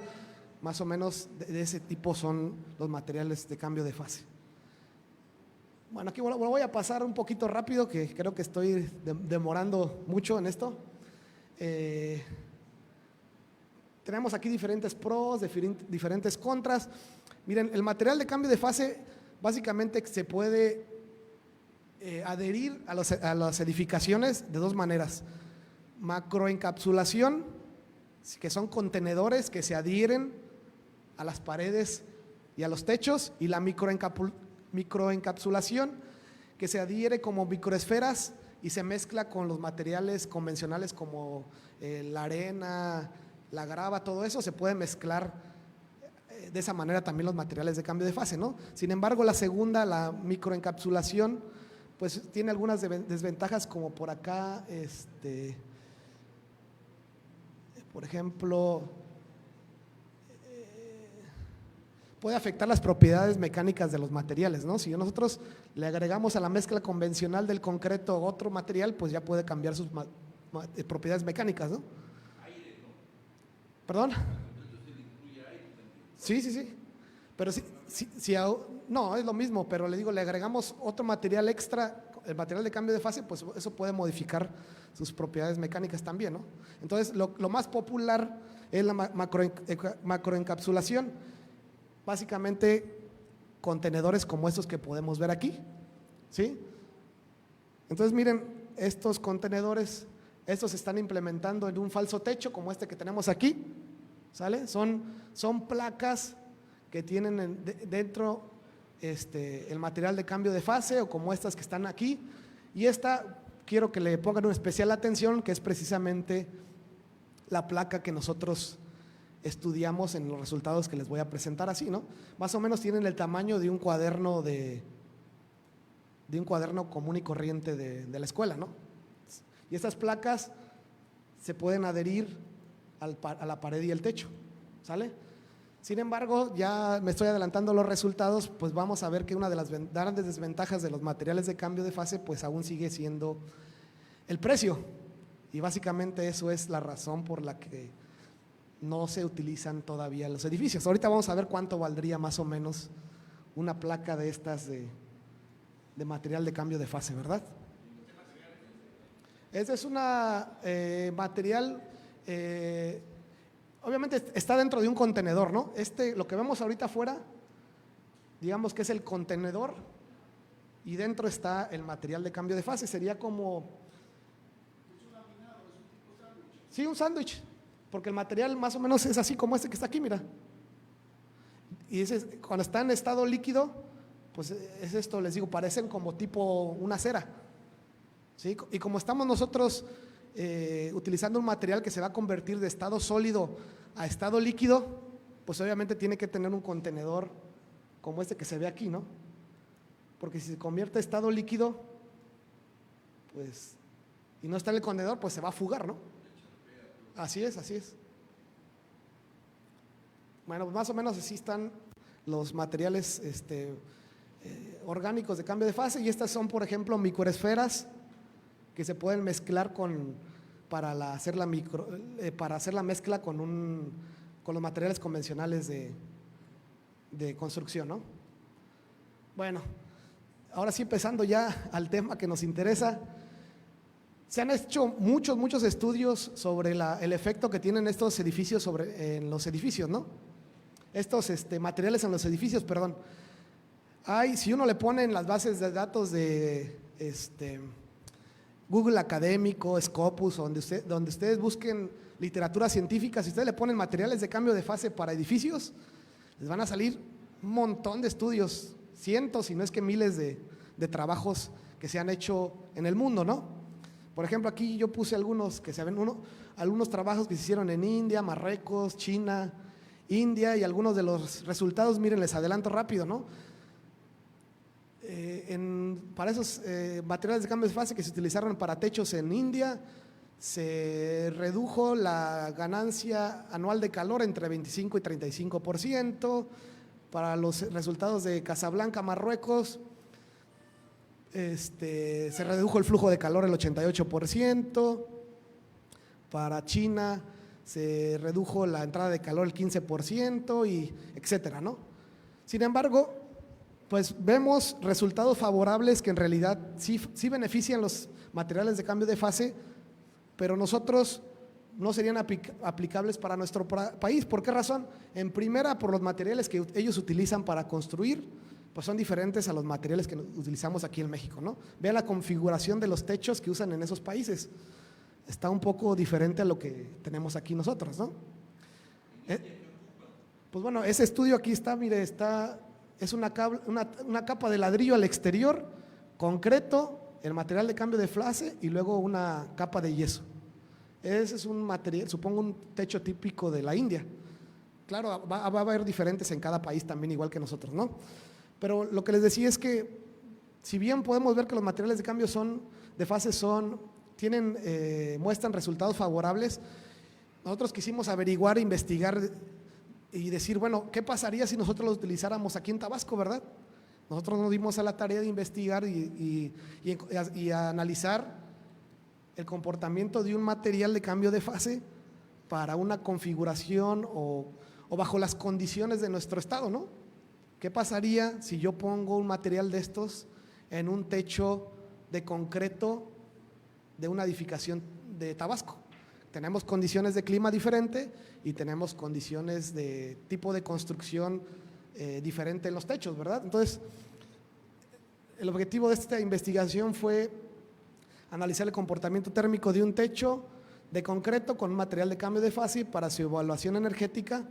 más o menos de ese tipo son los materiales de cambio de fase. Bueno, aquí lo voy a pasar un poquito rápido, que creo que estoy demorando mucho en esto. Tenemos aquí diferentes pros, diferentes contras. Miren, el material de cambio de fase básicamente se puede adherir a las edificaciones de dos maneras: macroencapsulación, que son contenedores que se adhieren a las paredes y a los techos, y la microencapsulación, que se adhiere como microesferas y se mezcla con los materiales convencionales como la arena, la grava. Todo eso se puede mezclar de esa manera también los materiales de cambio de fase, ¿no? Sin embargo, la segunda, la microencapsulación, pues tiene algunas desventajas, como por acá, por ejemplo, puede afectar las propiedades mecánicas de los materiales, ¿no? Si nosotros le agregamos a la mezcla convencional del concreto otro material, pues ya puede cambiar sus propiedades mecánicas, ¿no? ¿Perdón? Sí. Pero no, es lo mismo, pero le digo, le agregamos otro material extra, el material de cambio de fase, pues eso puede modificar sus propiedades mecánicas también, ¿no? Entonces, lo más popular es la macroencapsulación, básicamente contenedores como estos que podemos ver aquí, ¿sí? Entonces, miren, estos contenedores, estos se están implementando en un falso techo como este que tenemos aquí, ¿sale? Son placas que tienen dentro el material de cambio de fase, o como estas que están aquí. Y esta quiero que le pongan una especial atención, que es precisamente la placa que nosotros estudiamos en los resultados que les voy a presentar así, ¿no? Más o menos tienen el tamaño de un cuaderno común y corriente de la escuela, ¿no? Y estas placas se pueden adherir a la pared y el techo, ¿sale? Sin embargo, ya me estoy adelantando los resultados, pues vamos a ver que una de las grandes desventajas de los materiales de cambio de fase, pues aún sigue siendo el precio. Y básicamente eso es la razón por la que no se utilizan todavía en los edificios. Ahorita vamos a ver cuánto valdría más o menos una placa de estas de material de cambio de fase, ¿verdad? Este es una material, obviamente está dentro de un contenedor, ¿no? Lo que vemos ahorita afuera, digamos que es el contenedor, y dentro está el material de cambio de fase. Sería como… Sí, un sándwich, porque el material más o menos es así como este que está aquí, mira. Y cuando está en estado líquido, pues es esto, les digo, parecen como tipo una cera, ¿sí? Y como estamos nosotros utilizando un material que se va a convertir de estado sólido a estado líquido, pues obviamente tiene que tener un contenedor como este que se ve aquí, ¿no? Porque si se convierte a estado líquido, pues, y no está en el contenedor, pues se va a fugar, ¿no? Así es. Bueno, pues más o menos así están los materiales orgánicos de cambio de fase. Y estas son, por ejemplo, microesferas que se pueden mezclar para hacer la mezcla con los materiales convencionales de construcción, ¿no? Bueno, ahora sí, empezando ya al tema que nos interesa. Se han hecho muchos estudios sobre el efecto que tienen estos edificios en los edificios, ¿no? Estos materiales en los edificios, perdón. Si uno le pone en las bases de datos de Google Académico, Scopus, donde ustedes busquen literatura científica, si ustedes le ponen materiales de cambio de fase para edificios, les van a salir un montón de estudios, cientos, si no es que miles de trabajos que se han hecho en el mundo, ¿no? Por ejemplo, aquí yo puse algunos que se ven, algunos trabajos que se hicieron en India, Marruecos, China, India, y algunos de los resultados, miren, les adelanto rápido, ¿no? Para esos materiales de cambio de fase que se utilizaron para techos en India, se redujo la ganancia anual de calor entre 25 y 35%. Para los resultados de Casablanca, Marruecos, se redujo el flujo de calor el 88%. Para China se redujo la entrada de calor el 15%, y etcétera, ¿no? Sin embargo, pues vemos resultados favorables que en realidad sí benefician los materiales de cambio de fase, pero nosotros no serían aplicables para nuestro país. ¿Por qué razón? En primera, por los materiales que ellos utilizan para construir, pues son diferentes a los materiales que utilizamos aquí en México, ¿no? Vean la configuración de los techos que usan en esos países. Está un poco diferente a lo que tenemos aquí nosotros, ¿no? Pues bueno, ese estudio aquí está, mire, es una capa de ladrillo al exterior, concreto, el material de cambio de fase y luego una capa de yeso. Ese es un material, supongo un techo típico de la India. Claro, va a haber diferentes en cada país también, igual que nosotros, ¿no? Pero lo que les decía es que, si bien podemos ver que los materiales de cambio de fase muestran resultados favorables, nosotros quisimos averiguar, investigar y decir, bueno, ¿qué pasaría si nosotros los utilizáramos aquí en Tabasco, verdad? Nosotros nos dimos a la tarea de investigar y analizar el comportamiento de un material de cambio de fase para una configuración o bajo las condiciones de nuestro estado, ¿no? ¿Qué pasaría si yo pongo un material de estos en un techo de concreto de una edificación de Tabasco? Tenemos condiciones de clima diferente y tenemos condiciones de tipo de construcción diferente en los techos, ¿verdad? Entonces, el objetivo de esta investigación fue analizar el comportamiento térmico de un techo de concreto con un material de cambio de fase para su evaluación energética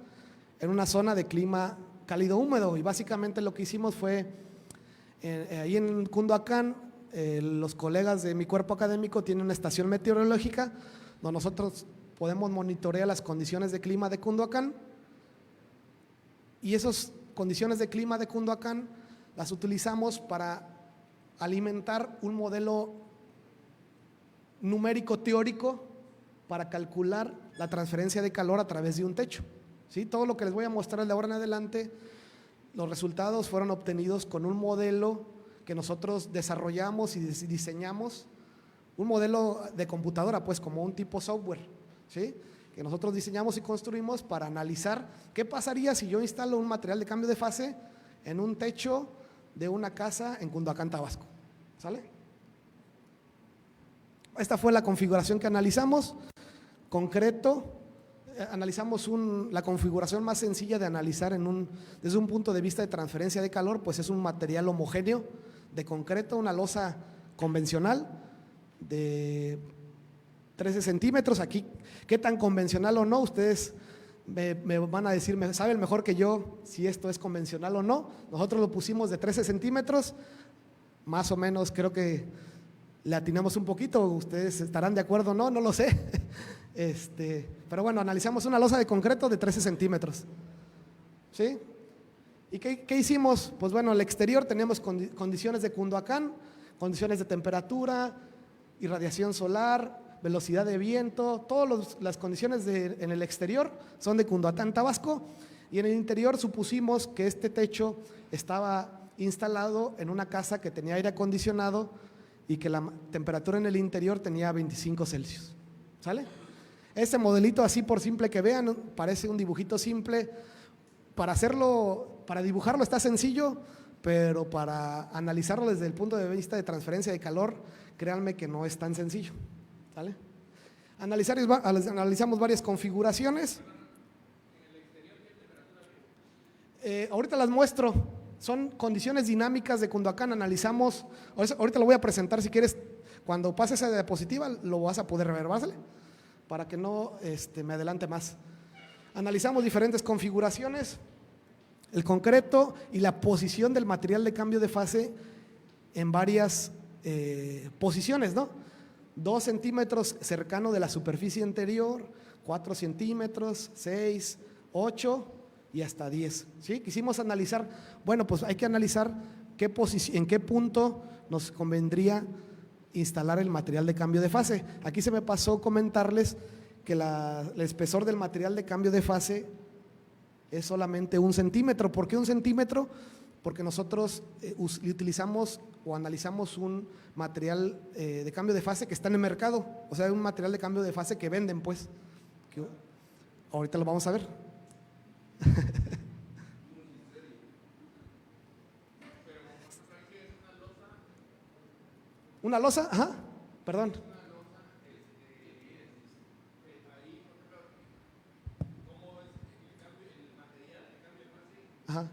en una zona de clima cálido húmedo. Y básicamente lo que hicimos fue, ahí en Cunduacán, los colegas de mi cuerpo académico tienen una estación meteorológica donde nosotros podemos monitorear las condiciones de clima de Cunduacán, y esas condiciones de clima de Cunduacán las utilizamos para alimentar un modelo numérico teórico para calcular la transferencia de calor a través de un techo, ¿sí? Todo lo que les voy a mostrar de ahora en adelante, los resultados fueron obtenidos con un modelo que nosotros desarrollamos y diseñamos, un modelo de computadora, pues como un tipo software, ¿sí? Que nosotros diseñamos y construimos para analizar qué pasaría si yo instalo un material de cambio de fase en un techo de una casa en Cunduacán, Tabasco, ¿sale? Esta fue la configuración que analizamos, concreto. Analizamos la configuración más sencilla de analizar desde un punto de vista de transferencia de calor, pues es un material homogéneo de concreto, una losa convencional de 13 centímetros. Aquí, ¿qué tan convencional o no? Ustedes me van a decir, saben mejor que yo si esto es convencional o no. Nosotros lo pusimos de 13 centímetros, más o menos creo que le atinamos un poquito, ustedes estarán de acuerdo o no, no lo sé. Pero bueno, analizamos una losa de concreto de 13 centímetros, ¿sí? ¿Y qué hicimos? Pues bueno, al exterior tenemos condiciones de Cunduacán, condiciones de temperatura, irradiación solar, velocidad de viento, todas las condiciones en el exterior son de Cunduacán, Tabasco, y en el interior supusimos que este techo estaba instalado en una casa que tenía aire acondicionado y que la temperatura en el interior tenía 25 Celsius, ¿sale? Ese modelito, así por simple que vean, parece un dibujito simple. Para dibujarlo está sencillo, pero para analizarlo desde el punto de vista de transferencia de calor, créanme que no es tan sencillo, ¿sale? Analizamos varias configuraciones. Ahorita las muestro. Son condiciones dinámicas de Cunduacán. Analizamos, ahorita lo voy a presentar, si quieres, cuando pase esa diapositiva lo vas a poder ver, ¿vale? Para que no me adelante más. Analizamos diferentes configuraciones, el concreto y la posición del material de cambio de fase en varias posiciones, ¿no? 2 centímetros cercano de la superficie interior, 4 centímetros, 6, 8 y hasta 10. ¿Sí? Quisimos analizar, bueno, pues hay que analizar en qué punto nos convendría instalar el material de cambio de fase. Aquí se me pasó comentarles que el espesor del material de cambio de fase es solamente 1 centímetro. ¿Por qué 1 centímetro? Porque nosotros utilizamos o analizamos un material de cambio de fase que está en el mercado, o sea, un material de cambio de fase que venden, pues, que ahorita lo vamos a ver. ¿Una losa? Ajá, perdón. Ajá.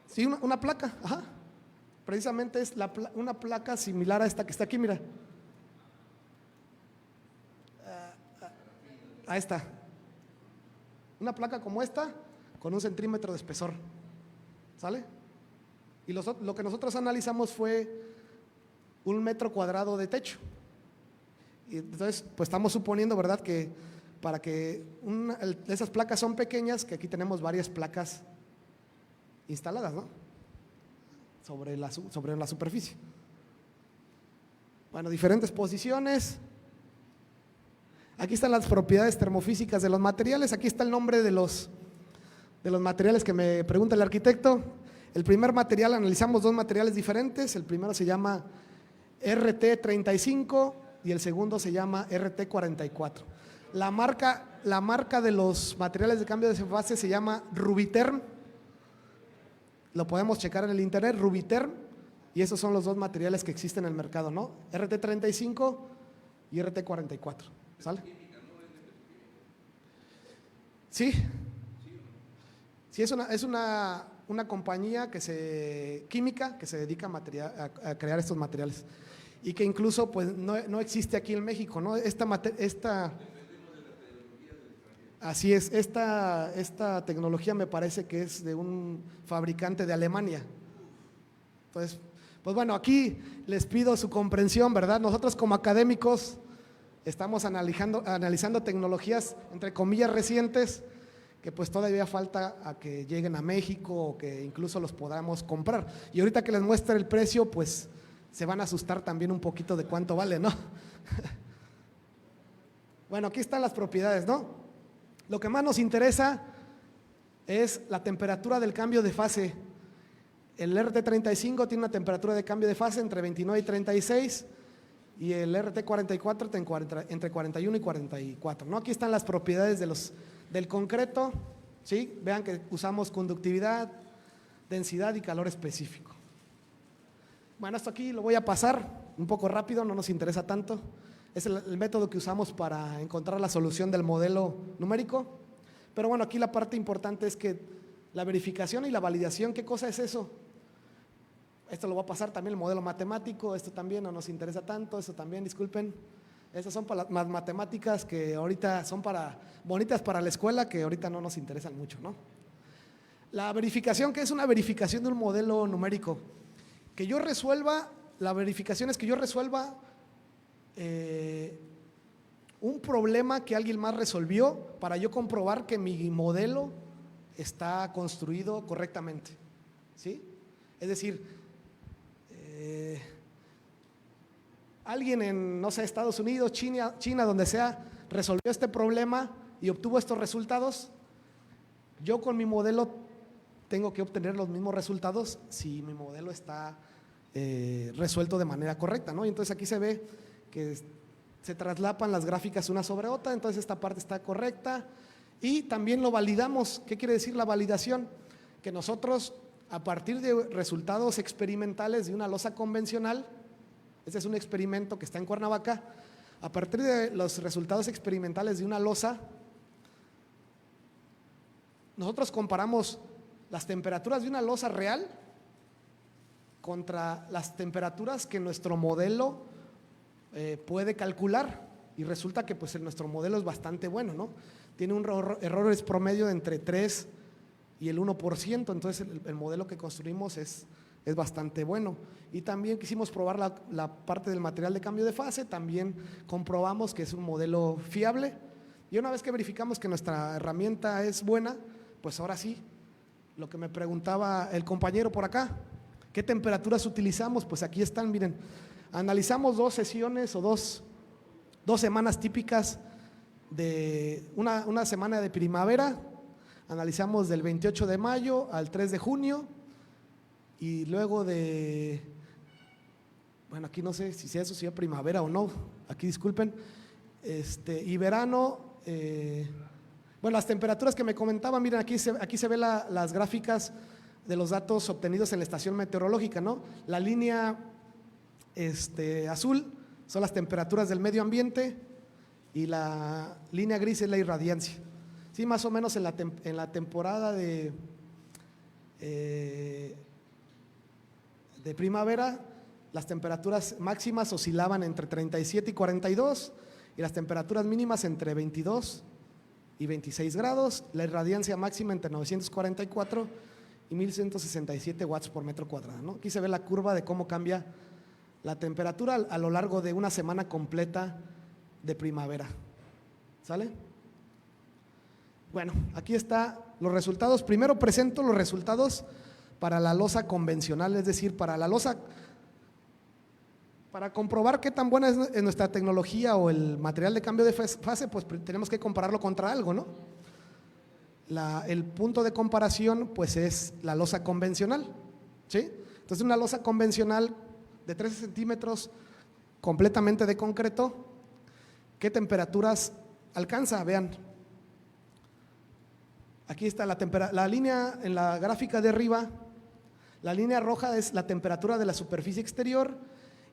Sí, una placa, ajá. Precisamente es una placa similar a esta que está aquí, mira. A esta. Una placa como esta, con 1 centímetro de espesor. ¿Sale? Y lo que nosotros analizamos fue 1 metro cuadrado de techo. Y entonces, pues estamos suponiendo, ¿verdad?, que para que esas placas son pequeñas, que aquí tenemos varias placas instaladas, ¿no?, sobre la superficie. Bueno, diferentes posiciones. Aquí están las propiedades termofísicas de los materiales. Aquí está el nombre de los materiales que me pregunta el arquitecto. El primer material, analizamos 2 materiales diferentes. El primero se llama RT35 y el segundo se llama RT44. La marca de los materiales de cambio de fase se llama Rubiterm. Lo podemos checar en el internet, Rubiterm, y esos son los 2 materiales que existen en el mercado, ¿no? RT35 y RT44. ¿Sale? Sí. Sí, es una compañía química que se dedica a crear estos materiales y que incluso pues no existe aquí en México, ¿no? Así es, esta tecnología me parece que es de un fabricante de Alemania. Entonces, pues bueno, aquí les pido su comprensión, ¿verdad? Nosotros como académicos estamos analizando tecnologías, entre comillas, recientes, que pues todavía falta a que lleguen a México o que incluso los podamos comprar. Y ahorita que les muestre el precio, pues se van a asustar también un poquito de cuánto vale, ¿no? Bueno, aquí están las propiedades, ¿no? Lo que más nos interesa es la temperatura del cambio de fase. El RT35 tiene una temperatura de cambio de fase entre 29 y 36 y el RT44 entre 41 y 44, ¿no? Aquí están las propiedades del concreto, ¿sí? Vean que usamos conductividad, densidad y calor específico. Bueno, esto aquí lo voy a pasar un poco rápido, no nos interesa tanto. Es el método que usamos para encontrar la solución del modelo numérico. Pero bueno, aquí la parte importante es que la verificación y la validación, ¿qué cosa es eso? Esto lo va a pasar también el modelo matemático, esto también no nos interesa tanto, esto también, disculpen. Estas son para las matemáticas que ahorita son bonitas para la escuela, que ahorita no nos interesan mucho, ¿no? La verificación, ¿qué es una verificación de un modelo numérico? La verificación es que yo resuelva un problema que alguien más resolvió para yo comprobar que mi modelo está construido correctamente, ¿sí? Es decir, alguien en, no sé, Estados Unidos, China, donde sea, resolvió este problema y obtuvo estos resultados. Yo con mi modelo tengo que obtener los mismos resultados si mi modelo está resuelto de manera correcta, ¿no? Y entonces aquí se ve que se traslapan las gráficas una sobre otra, entonces esta parte está correcta y también lo validamos. ¿Qué quiere decir la validación? Que nosotros, a partir de resultados experimentales de una losa convencional, este es un experimento que está en Cuernavaca, a partir de los resultados experimentales de una losa, nosotros comparamos las temperaturas de una losa real contra las temperaturas que nuestro modelo puede calcular, y resulta que pues nuestro modelo es bastante bueno, ¿no? Tiene un errores promedio de entre 3 y el 1%, entonces el modelo que construimos es es bastante bueno. Y también quisimos probar la parte del material de cambio de fase, también comprobamos que es un modelo fiable. Y una vez que verificamos que nuestra herramienta es buena, pues ahora sí, lo que me preguntaba el compañero por acá, ¿qué temperaturas utilizamos? Pues aquí están, miren, analizamos 2 sesiones o dos semanas típicas de una semana de primavera, analizamos del 28 de mayo al 3 de junio y luego bueno, aquí no sé si eso sea primavera o no, aquí disculpen, y verano, bueno, las temperaturas que me comentaban, miren, aquí se ve las gráficas de los datos obtenidos en la estación meteorológica, ¿no? La línea azul son las temperaturas del medio ambiente y la línea gris es la irradiancia. Sí, más o menos en la temporada de primavera, las temperaturas máximas oscilaban entre 37 y 42 y las temperaturas mínimas entre 22 y 26 grados, la irradiancia máxima entre 944 y 1167 watts por metro cuadrado, ¿no? Aquí se ve la curva de cómo cambia la temperatura a lo largo de una semana completa de primavera. ¿Sale? Bueno, aquí están los resultados. Primero presento los resultados para la losa convencional, es decir, para la losa, para comprobar qué tan buena es nuestra tecnología o el material de cambio de fase, pues tenemos que compararlo contra algo, ¿no? El punto de comparación pues es la losa convencional, ¿sí? Entonces una losa convencional de 13 centímetros completamente de concreto, ¿qué temperaturas alcanza? Vean, aquí está la línea en la gráfica de arriba, la línea roja es la temperatura de la superficie exterior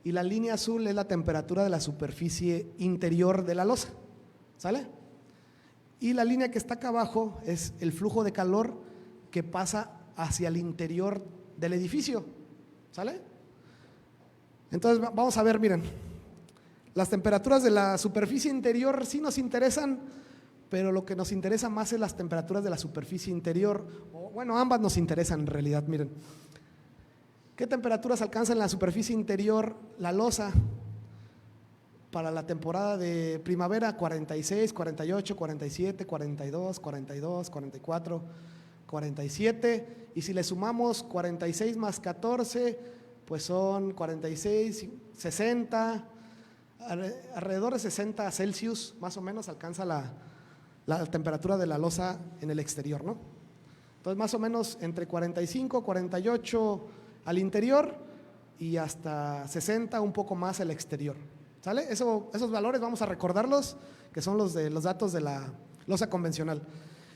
y la línea azul es la temperatura de la superficie interior de la losa, ¿sale? Y la línea que está acá abajo es el flujo de calor que pasa hacia el interior del edificio, ¿sale? Entonces vamos a ver, miren, las temperaturas de la superficie interior sí nos interesan, pero lo que nos interesa más es las temperaturas de la superficie interior, o bueno, ambas nos interesan en realidad, miren. ¿Qué temperaturas alcanza en la superficie interior la losa? Para la temporada de primavera, 46, 48, 47, 42, 42, 44, 47. Y si le sumamos 46 más 14, pues son 46, 60, alrededor de 60 Celsius, más o menos alcanza la temperatura de la losa en el exterior, ¿no? Entonces, más o menos entre 45, 48 al interior y hasta 60, un poco más al exterior. ¿Sale? Esos valores vamos a recordarlos, que son los de los datos de la losa convencional.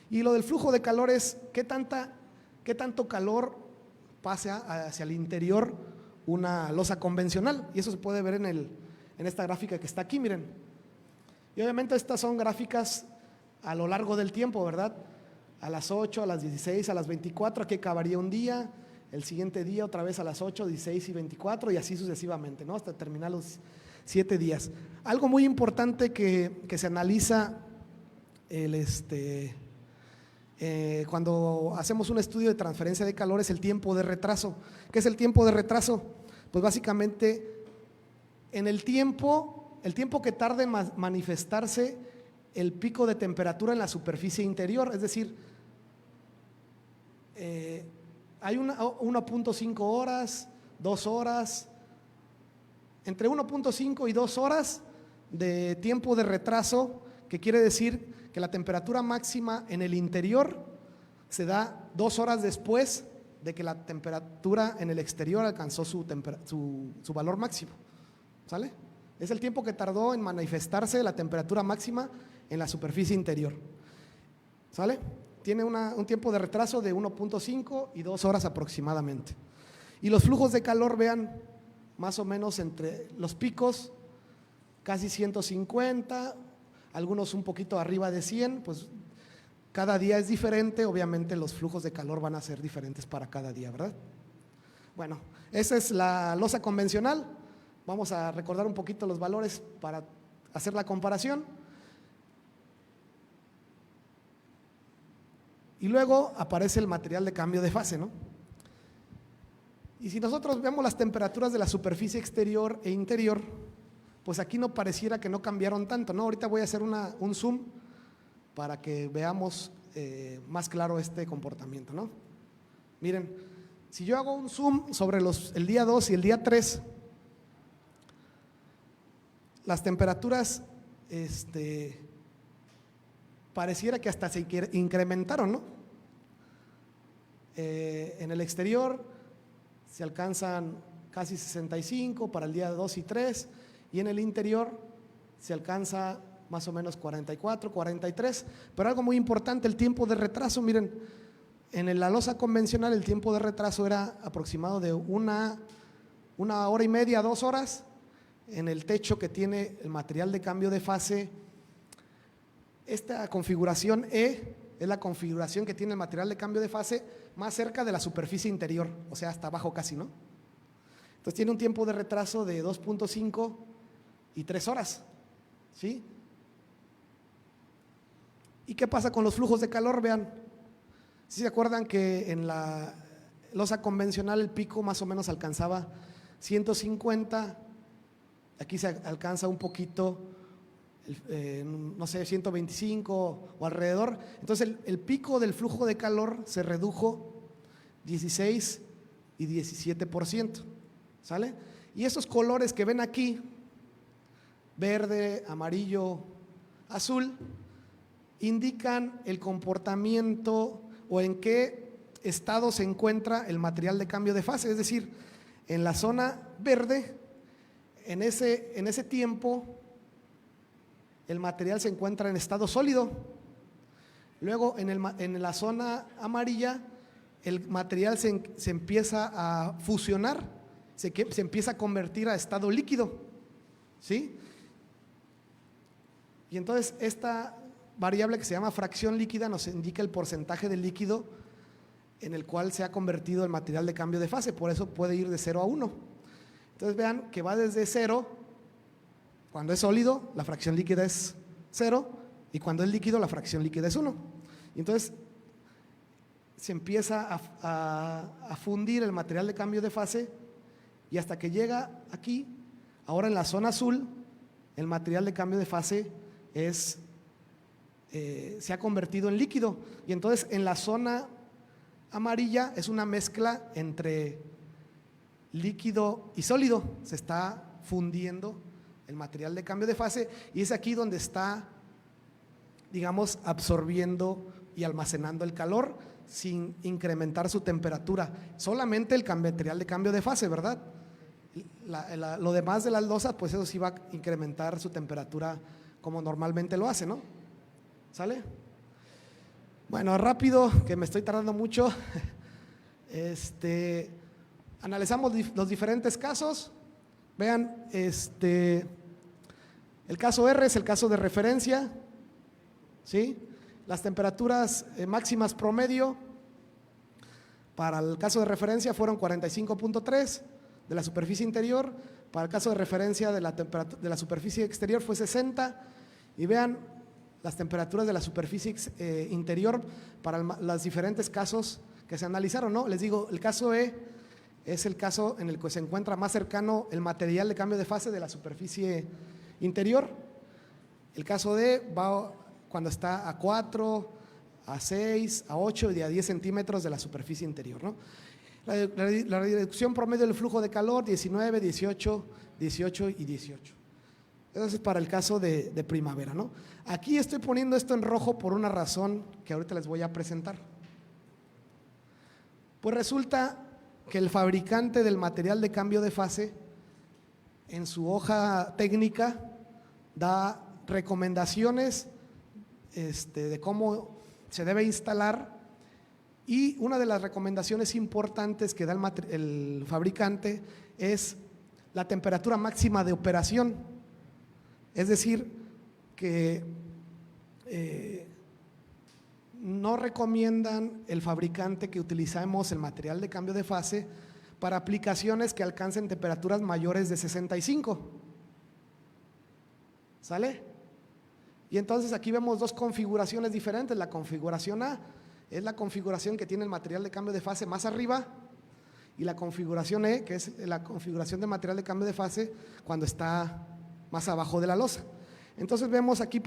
Y lo del flujo de calor es qué tanto calor pasa hacia el interior una losa convencional. Y eso se puede ver en esta gráfica que está aquí, miren. Y obviamente estas son gráficas a lo largo del tiempo, ¿verdad? A las 8, a las 16, a las 24, aquí acabaría un día, el siguiente día otra vez a las 8, 16 y 24 y así sucesivamente, ¿no? Hasta terminar los 7 días. Algo muy importante que se analiza cuando hacemos un estudio de transferencia de calor es el tiempo de retraso. ¿Qué es el tiempo de retraso? Pues básicamente en el tiempo que tarda en manifestarse el pico de temperatura en la superficie interior, es decir, hay 1.5 horas, 2 horas, entre 1.5 y 2 horas de tiempo de retraso, que quiere decir que la temperatura máxima en el interior se da 2 horas después de que la temperatura en el exterior alcanzó su valor máximo, ¿sale? Es el tiempo que tardó en manifestarse la temperatura máxima en la superficie interior, ¿sale? Tiene un tiempo de retraso de 1.5 y 2 horas aproximadamente. Y los flujos de calor, vean, más o menos entre los picos, casi 150, algunos un poquito arriba de 100, pues cada día es diferente, obviamente los flujos de calor van a ser diferentes para cada día, ¿verdad? Bueno, esa es la losa convencional. Vamos a recordar un poquito los valores para hacer la comparación. Y luego aparece el material de cambio de fase, ¿no? Y si nosotros vemos las temperaturas de la superficie exterior e interior, pues aquí no pareciera que no cambiaron tanto, ¿no? Ahorita voy a hacer un zoom para que veamos más claro este comportamiento, ¿no? Miren, si yo hago un zoom sobre el día 2 y el día 3, las temperaturas pareciera que hasta se incrementaron, ¿no? En el exterior se alcanzan casi 65 para el día 2 y 3, y en el interior se alcanza más o menos 44, 43, pero algo muy importante, el tiempo de retraso. Miren, en la losa convencional el tiempo de retraso era aproximado de una hora y media, 2 horas. En el techo que tiene el material de cambio de fase, esta configuración E es la configuración que tiene el material de cambio de fase más cerca de la superficie interior, o sea, hasta abajo casi, ¿no? Entonces tiene un tiempo de retraso de 2.5 y 3 horas, ¿sí? ¿Y qué pasa con los flujos de calor? Vean, ¿sí se acuerdan que en la losa convencional el pico más o menos alcanzaba 150? Aquí se alcanza un poquito, no sé, 125 o alrededor. Entonces el pico del flujo de calor se redujo 16 y 17%, ¿sale? Y esos colores que ven aquí, verde, amarillo, azul, indican el comportamiento o en qué estado se encuentra el material de cambio de fase. Es decir, en la zona verde, en ese tiempo, el material se encuentra en estado sólido. Luego, en la zona amarilla, el material se empieza a fusionar, se empieza a convertir a estado líquido, ¿sí? Y entonces esta variable que se llama fracción líquida nos indica el porcentaje de líquido en el cual se ha convertido el material de cambio de fase. Por eso puede ir de 0 a 1. Entonces vean que va desde 0, cuando es sólido la fracción líquida es 0, y cuando es líquido la fracción líquida es 1. Y entonces se empieza a fundir el material de cambio de fase, y hasta que llega aquí, ahora en la zona azul, el material de cambio de fase se ha convertido en líquido, y entonces en la zona amarilla es una mezcla entre líquido y sólido, se está fundiendo el material de cambio de fase, y es aquí donde está, digamos, absorbiendo y almacenando el calor sin incrementar su temperatura, solamente el material de cambio de fase, ¿verdad? Lo demás de las losas, pues eso sí va a incrementar su temperatura como normalmente lo hace, ¿no? ¿Sale? Bueno, rápido, que me estoy tardando mucho. Analizamos los diferentes casos. Vean, el caso R es el caso de referencia, ¿sí? Las temperaturas máximas promedio para el caso de referencia fueron 45.3 de la superficie interior. Para el caso de referencia de la superficie exterior fue 60. Y vean las temperaturas de la superficie interior para los diferentes casos que se analizaron, ¿no? Les digo, el caso E es el caso en el que se encuentra más cercano el material de cambio de fase de la superficie interior. El caso D va cuando está a 4, a 6, a 8 y a 10 centímetros de la superficie interior, ¿no? La reducción promedio del flujo de calor, 19, 18, 18 y 18. Eso es para el caso de primavera, ¿no? Aquí estoy poniendo esto en rojo por una razón que ahorita les voy a presentar. Pues resulta que el fabricante del material de cambio de fase, en su hoja técnica, da recomendaciones de cómo se debe instalar, y una de las recomendaciones importantes que da el fabricante es la temperatura máxima de operación. Es decir, que no recomiendan el fabricante que utilicemos el material de cambio de fase para aplicaciones que alcancen temperaturas mayores de 65. ¿Sale? Y entonces aquí vemos dos configuraciones diferentes. La configuración A es la configuración que tiene el material de cambio de fase más arriba, y la configuración E, que es la configuración de material de cambio de fase cuando está más abajo de la losa. Entonces vemos aquí,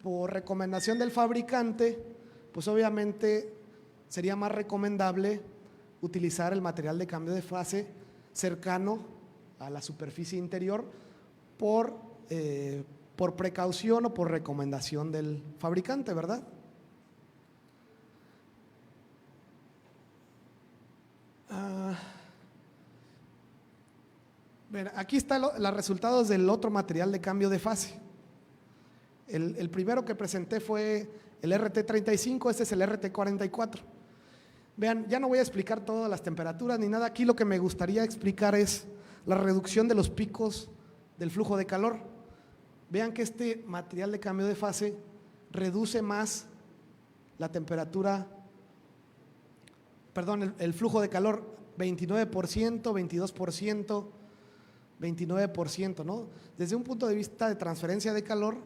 por recomendación del fabricante, pues obviamente sería más recomendable utilizar el material de cambio de fase cercano a la superficie interior por precaución o por recomendación del fabricante, ¿verdad? Aquí están los resultados del otro material de cambio de fase. El primero que presenté fue el RT35, este es el RT44. Vean, ya no voy a explicar todas las temperaturas ni nada, aquí lo que me gustaría explicar es la reducción de los picos del flujo de calor. Vean que este material de cambio de fase reduce más la temperatura, perdón, el flujo de calor 29%, 22%, 29%, ¿no? Desde un punto de vista de transferencia de calor,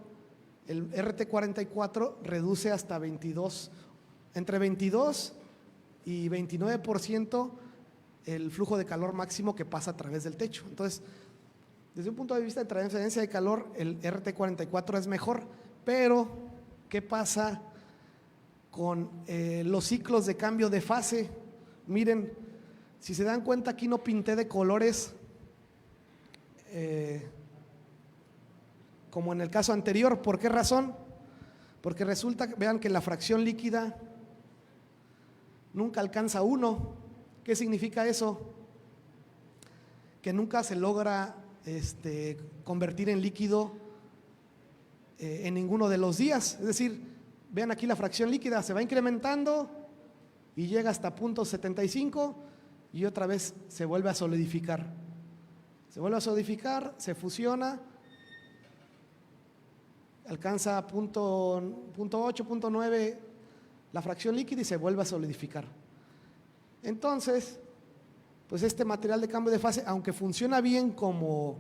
el RT44 reduce hasta 22, entre 22 y 29% el flujo de calor máximo que pasa a través del techo. Entonces, desde un punto de vista de transferencia de calor, el RT44 es mejor, pero ¿qué pasa con los ciclos de cambio de fase? Miren, si se dan cuenta, aquí no pinté de colores como en el caso anterior. ¿Por qué razón? Porque resulta, vean que la fracción líquida nunca alcanza 1. ¿Qué significa eso? Que nunca se logra convertir en líquido en ninguno de los días. Es decir, vean aquí la fracción líquida se va incrementando y llega hasta 0.75 y otra vez se vuelve a solidificar. Se vuelve a solidificar, se fusiona, alcanza 0.8, 0.9 la fracción líquida y se vuelve a solidificar. Entonces, pues este material de cambio de fase, aunque funciona bien como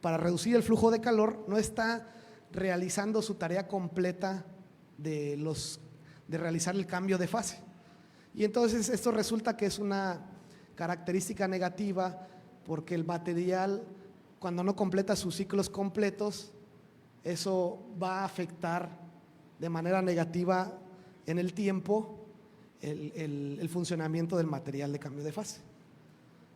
para reducir el flujo de calor, no está realizando su tarea completa de realizar el cambio de fase. Y entonces esto resulta que es una característica negativa, porque el material, cuando no completa sus ciclos completos, eso va a afectar de manera negativa en el tiempo el funcionamiento del material de cambio de fase.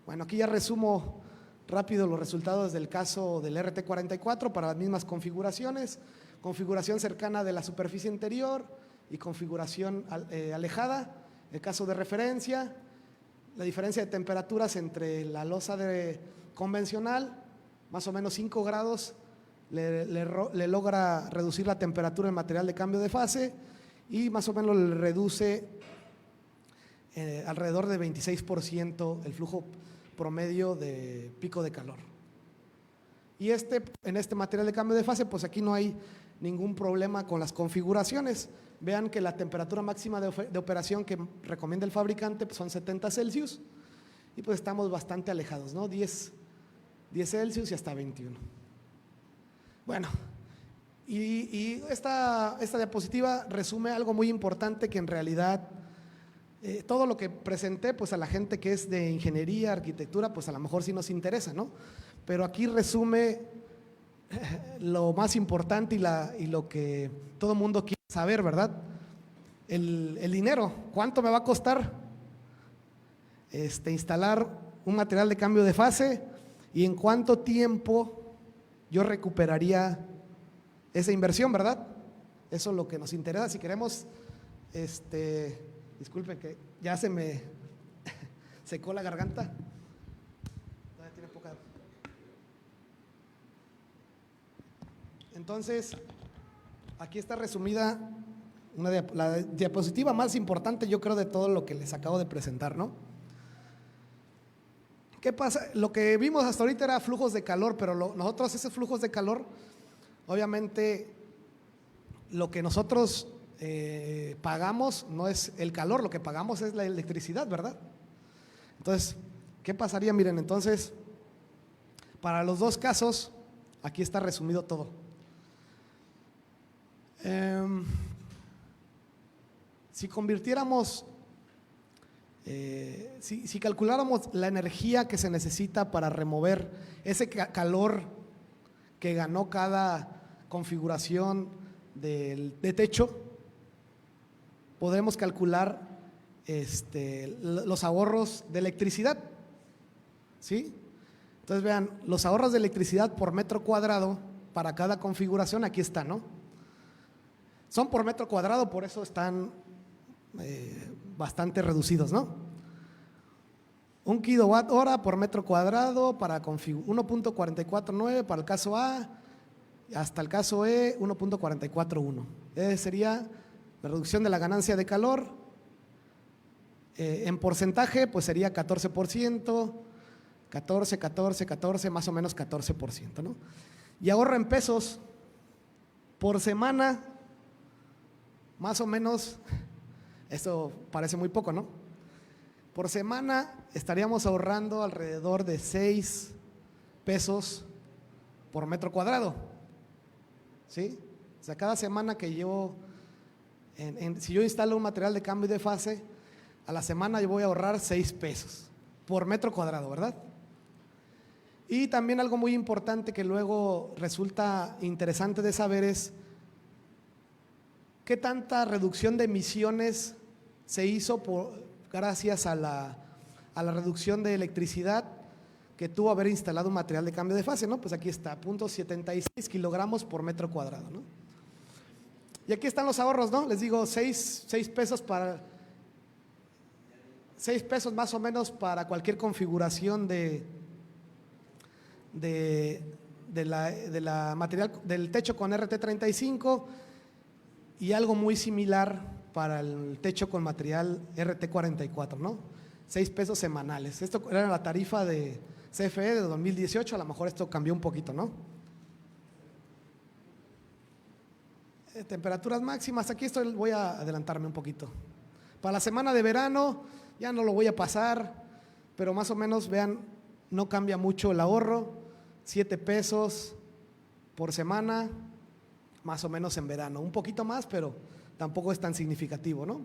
Bueno, aquí ya resumo rápido los resultados del caso del RT44 para las mismas configuraciones: configuración cercana de la superficie interior y configuración alejada. El caso de referencia, la diferencia de temperaturas entre la losa convencional, más o menos 5 grados, le logra reducir la temperatura del material de cambio de fase y más o menos le reduce alrededor de 26% el flujo promedio de pico de calor. Y en este material de cambio de fase, pues aquí no hay ningún problema con las configuraciones. Vean que la temperatura máxima de operación que recomienda el fabricante pues son 70 Celsius y pues estamos bastante alejados, ¿no? 10 Celsius y hasta 21. Bueno, y esta diapositiva resume algo muy importante que en realidad todo lo que presenté, pues a la gente que es de ingeniería, arquitectura, pues a lo mejor sí nos interesa, ¿no? Pero aquí resume lo más importante y lo que todo el mundo quiere saber, ¿verdad? El dinero. ¿Cuánto me va a costar instalar un material de cambio de fase y en cuánto tiempo yo recuperaría esa inversión, ¿verdad? Eso es lo que nos interesa. Si queremos, disculpen que ya se me secó la garganta. Tiene poca. Entonces, aquí está resumida la diapositiva más importante, yo creo, de todo lo que les acabo de presentar, ¿no? ¿Qué pasa? Lo que vimos hasta ahorita era flujos de calor, pero nosotros esos flujos de calor, obviamente, lo que nosotros pagamos no es el calor, lo que pagamos es la electricidad, ¿verdad? Entonces, ¿qué pasaría? Miren, entonces, para los dos casos, aquí está resumido todo. Si convirtiéramos Si calculáramos la energía que se necesita para remover ese calor que ganó cada configuración de techo, podremos calcular los ahorros de electricidad, ¿sí? Entonces vean, los ahorros de electricidad por metro cuadrado para cada configuración, aquí están, ¿no? Son por metro cuadrado, por eso están bastante reducidos, ¿no? 1 kilowatt hora por metro cuadrado para 1.449 para el caso A, hasta el caso E 1.441. Sería la reducción de la ganancia de calor. En porcentaje, pues sería 14%, 14, más o menos 14%, ¿no? Y ahorro en pesos por semana, más o menos, esto parece muy poco, ¿no? Por semana estaríamos ahorrando alrededor de 6 pesos por metro cuadrado, ¿sí? O sea, cada semana que llevo, si yo instalo un material de cambio de fase, a la semana yo voy a ahorrar 6 pesos por metro cuadrado, ¿verdad? Y también algo muy importante que luego resulta interesante de saber es qué tanta reducción de emisiones se hizo gracias a la reducción de electricidad que tuvo haber instalado un material de cambio de fase, ¿no? Pues aquí está, 0.76 kilogramos por metro cuadrado, ¿no? Y aquí están los ahorros, ¿no? Les digo, 6 pesos para 6 pesos más o menos para cualquier configuración de la material del techo con RT35 y algo muy similar para el techo con material RT44, ¿no? 6 pesos semanales. Esto era la tarifa de CFE de 2018, a lo mejor esto cambió un poquito, ¿no? Temperaturas máximas, aquí voy a adelantarme un poquito. Para la semana de verano, ya no lo voy a pasar, pero más o menos, vean, no cambia mucho el ahorro, 7 pesos por semana, más o menos en verano, un poquito más, pero tampoco es tan significativo, ¿no?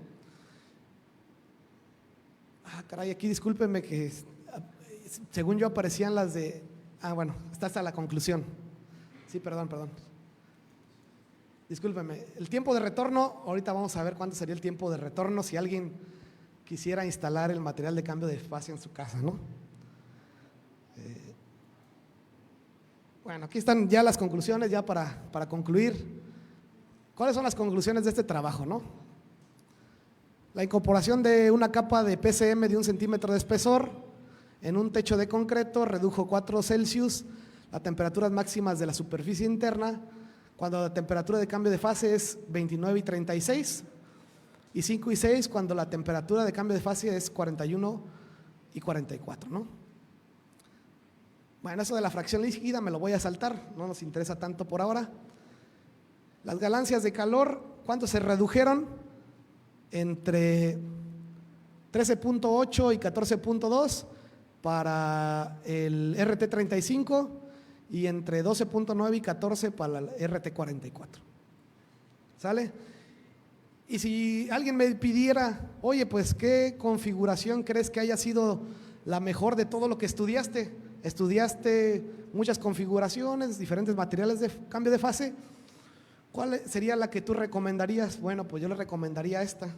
Caray, aquí discúlpenme que según yo aparecían las de, bueno, está hasta la conclusión. Sí, perdón. Discúlpenme, el tiempo de retorno, ahorita vamos a ver cuánto sería el tiempo de retorno si alguien quisiera instalar el material de cambio de fase en su casa, ¿no? Bueno, aquí están ya las conclusiones, ya para concluir. ¿Cuáles son las conclusiones de este trabajo, no? La incorporación de una capa de PCM de 1 centímetro de espesor en un techo de concreto redujo 4 Celsius las temperaturas máximas de la superficie interna, cuando la temperatura de cambio de fase es 29 y 36, y 5 y 6 cuando la temperatura de cambio de fase es 41 y 44, ¿no? Bueno, eso de la fracción líquida me lo voy a saltar, no nos interesa tanto por ahora. Las ganancias de calor, ¿cuánto se redujeron? Entre 13.8 y 14.2 para el RT35 y entre 12.9 y 14 para el RT44. ¿Sale? Y si alguien me pidiera, oye, pues, ¿qué configuración crees que haya sido la mejor de todo lo que estudiaste? Estudiaste muchas configuraciones, diferentes materiales de cambio de fase. ¿Cuál sería la que tú recomendarías? Bueno, pues yo le recomendaría esta.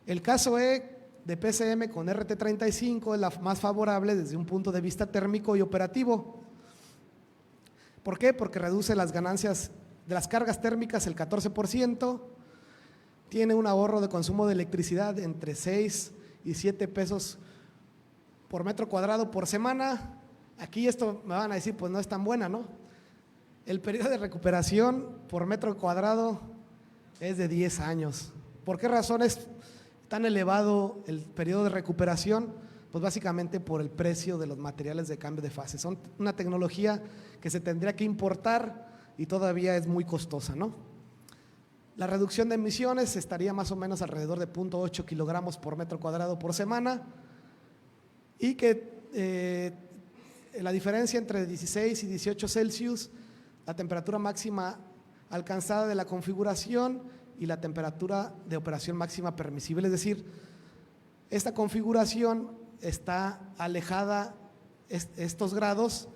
El caso E de PCM con RT35 es la más favorable desde un punto de vista térmico y operativo. ¿Por qué? Porque reduce las ganancias de las cargas térmicas el 14%, tiene un ahorro de consumo de electricidad entre 6 y 7 pesos por metro cuadrado por semana. Aquí esto me van a decir, pues no es tan buena, ¿no? El periodo de recuperación por metro cuadrado es de 10 años. ¿Por qué razón es tan elevado el periodo de recuperación? Pues básicamente por el precio de los materiales de cambio de fase. Son una tecnología que se tendría que importar y todavía es muy costosa, ¿no? La reducción de emisiones estaría más o menos alrededor de 0.8 kilogramos por metro cuadrado por semana, y que la diferencia entre 16 y 18 Celsius, la temperatura máxima alcanzada de la configuración y la temperatura de operación máxima permisible, es decir, esta configuración está alejada estos grados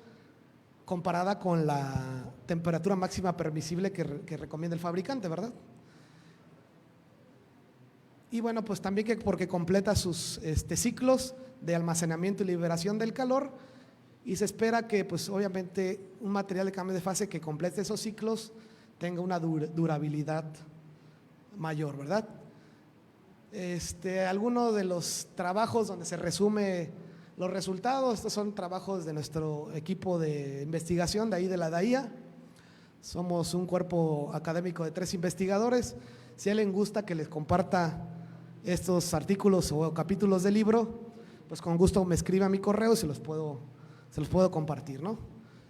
comparada con la temperatura máxima permisible que recomienda el fabricante, ¿verdad? Y bueno, pues también porque completa sus ciclos de almacenamiento y liberación del calor, y se espera que pues obviamente un material de cambio de fase que complete esos ciclos tenga una durabilidad mayor, ¿verdad? Algunos de los trabajos donde se resume los resultados, estos son trabajos de nuestro equipo de investigación de ahí de la DAIA. Somos un cuerpo académico de 3 investigadores. Si a alguien gusta que les comparta estos artículos o capítulos del libro, pues con gusto me escribe a mi correo y se los puedo compartir, ¿no?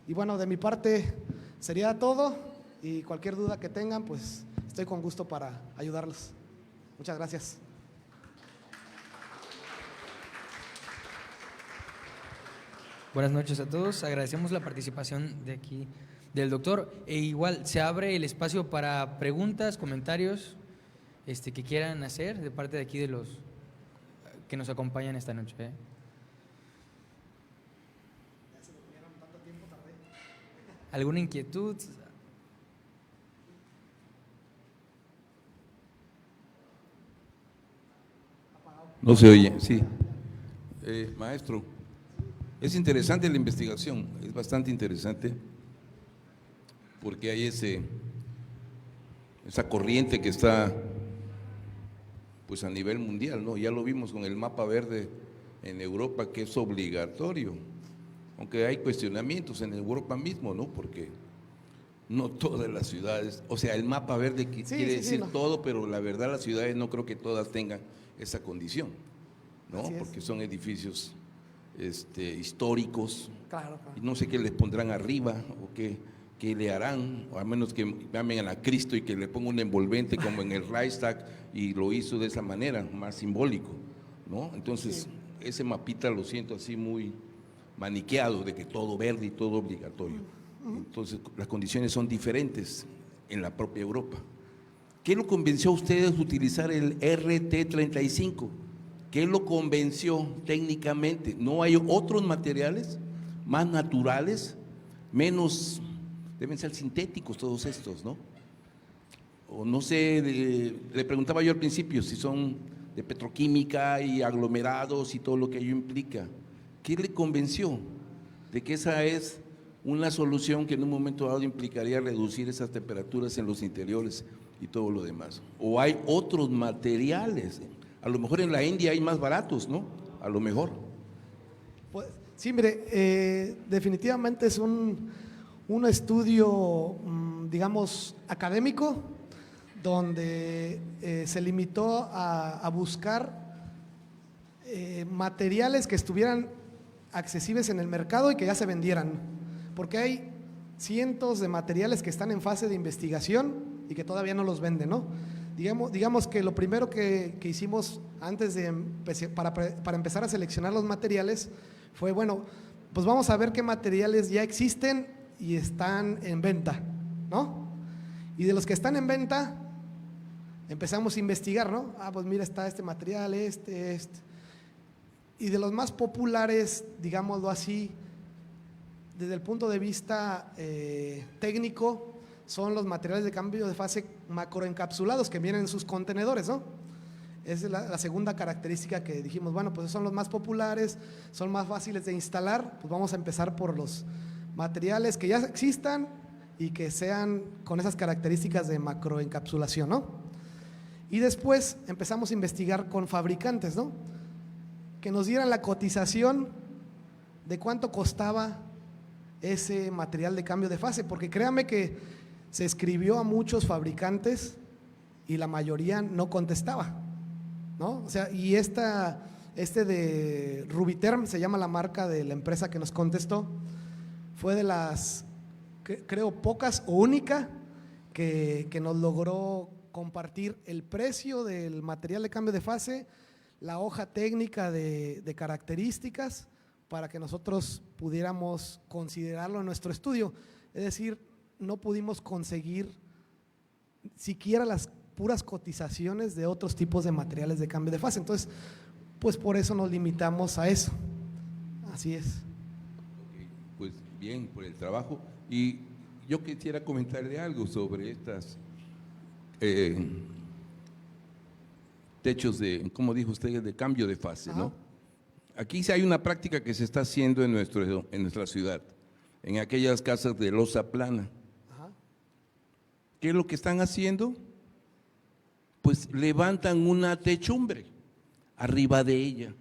Y bueno, de mi parte sería todo, y cualquier duda que tengan, pues estoy con gusto para ayudarlos. Muchas gracias. Buenas noches a todos, agradecemos la participación de aquí del doctor, e igual se abre el espacio para preguntas, comentarios que quieran hacer de parte de aquí de los que nos acompañan esta noche. ¿Alguna inquietud? No se oye, sí. Maestro, es interesante la investigación, es bastante interesante, porque hay esa corriente que está pues a nivel mundial, ¿no? Ya lo vimos con el mapa verde en Europa, que es obligatorio, aunque hay cuestionamientos en Europa mismo, ¿no? Porque no todas las ciudades, o sea, el mapa verde quiere decir no. todo, pero la verdad las ciudades no creo que todas tengan esa condición, ¿no? Así es. Porque son edificios históricos, Claro. y no sé qué les pondrán arriba o qué le harán, o a menos que llamen a Cristo y que le ponga un envolvente como en el Reichstag, y lo hizo de esa manera, más simbólico, ¿no? Entonces, ese mapita lo siento así muy maniqueado, de que todo verde y todo obligatorio. Entonces, las condiciones son diferentes en la propia Europa. ¿Qué lo convenció a ustedes de utilizar el RT35? ¿Qué lo convenció técnicamente? ¿No hay otros materiales más naturales, menos, deben ser sintéticos todos estos, ¿no? O no sé, le preguntaba yo al principio si son de petroquímica y aglomerados y todo lo que ello implica. ¿Qué le convenció de que esa es una solución que en un momento dado implicaría reducir esas temperaturas en los interiores y todo lo demás? ¿O hay otros materiales? A lo mejor en la India hay más baratos, ¿no? A lo mejor. Pues, sí, mire, definitivamente es un estudio, digamos, académico, donde se limitó a buscar materiales que estuvieran accesibles en el mercado y que ya se vendieran, porque hay cientos de materiales que están en fase de investigación y que todavía no los venden, ¿no? Digamos que lo primero que hicimos antes de para empezar a seleccionar los materiales fue, bueno, pues vamos a ver qué materiales ya existen y están en venta, ¿no? Y de los que están en venta empezamos a investigar, ¿no? Pues mira, está este material, y de los más populares, digámoslo así, desde el punto de vista técnico, son los materiales de cambio de fase macroencapsulados que vienen en sus contenedores, ¿no? Esa es la segunda característica que dijimos, bueno, pues son los más populares, son más fáciles de instalar, pues vamos a empezar por los materiales que ya existan y que sean con esas características de macroencapsulación, ¿no? Y después empezamos a investigar con fabricantes, ¿no? Que nos dieran la cotización de cuánto costaba ese material de cambio de fase, porque créanme que se escribió a muchos fabricantes y la mayoría no contestaba, ¿no? O sea, y de Rubiterm, se llama la marca de la empresa que nos contestó, fue de las, creo, pocas o única que nos logró compartir el precio del material de cambio de fase, la hoja técnica de características, para que nosotros pudiéramos considerarlo en nuestro estudio. Es decir, no pudimos conseguir siquiera las puras cotizaciones de otros tipos de materiales de cambio de fase. Entonces, pues por eso nos limitamos a eso. Así es. Pues bien, por el trabajo. Y yo quisiera comentarle algo sobre estas techos de, ¿cómo dijo usted?, de cambio de fase, Ajá. ¿no? Aquí sí hay una práctica que se está haciendo en nuestra ciudad, en aquellas casas de losa plana. Ajá. ¿Qué es lo que están haciendo? Pues levantan una techumbre arriba de ella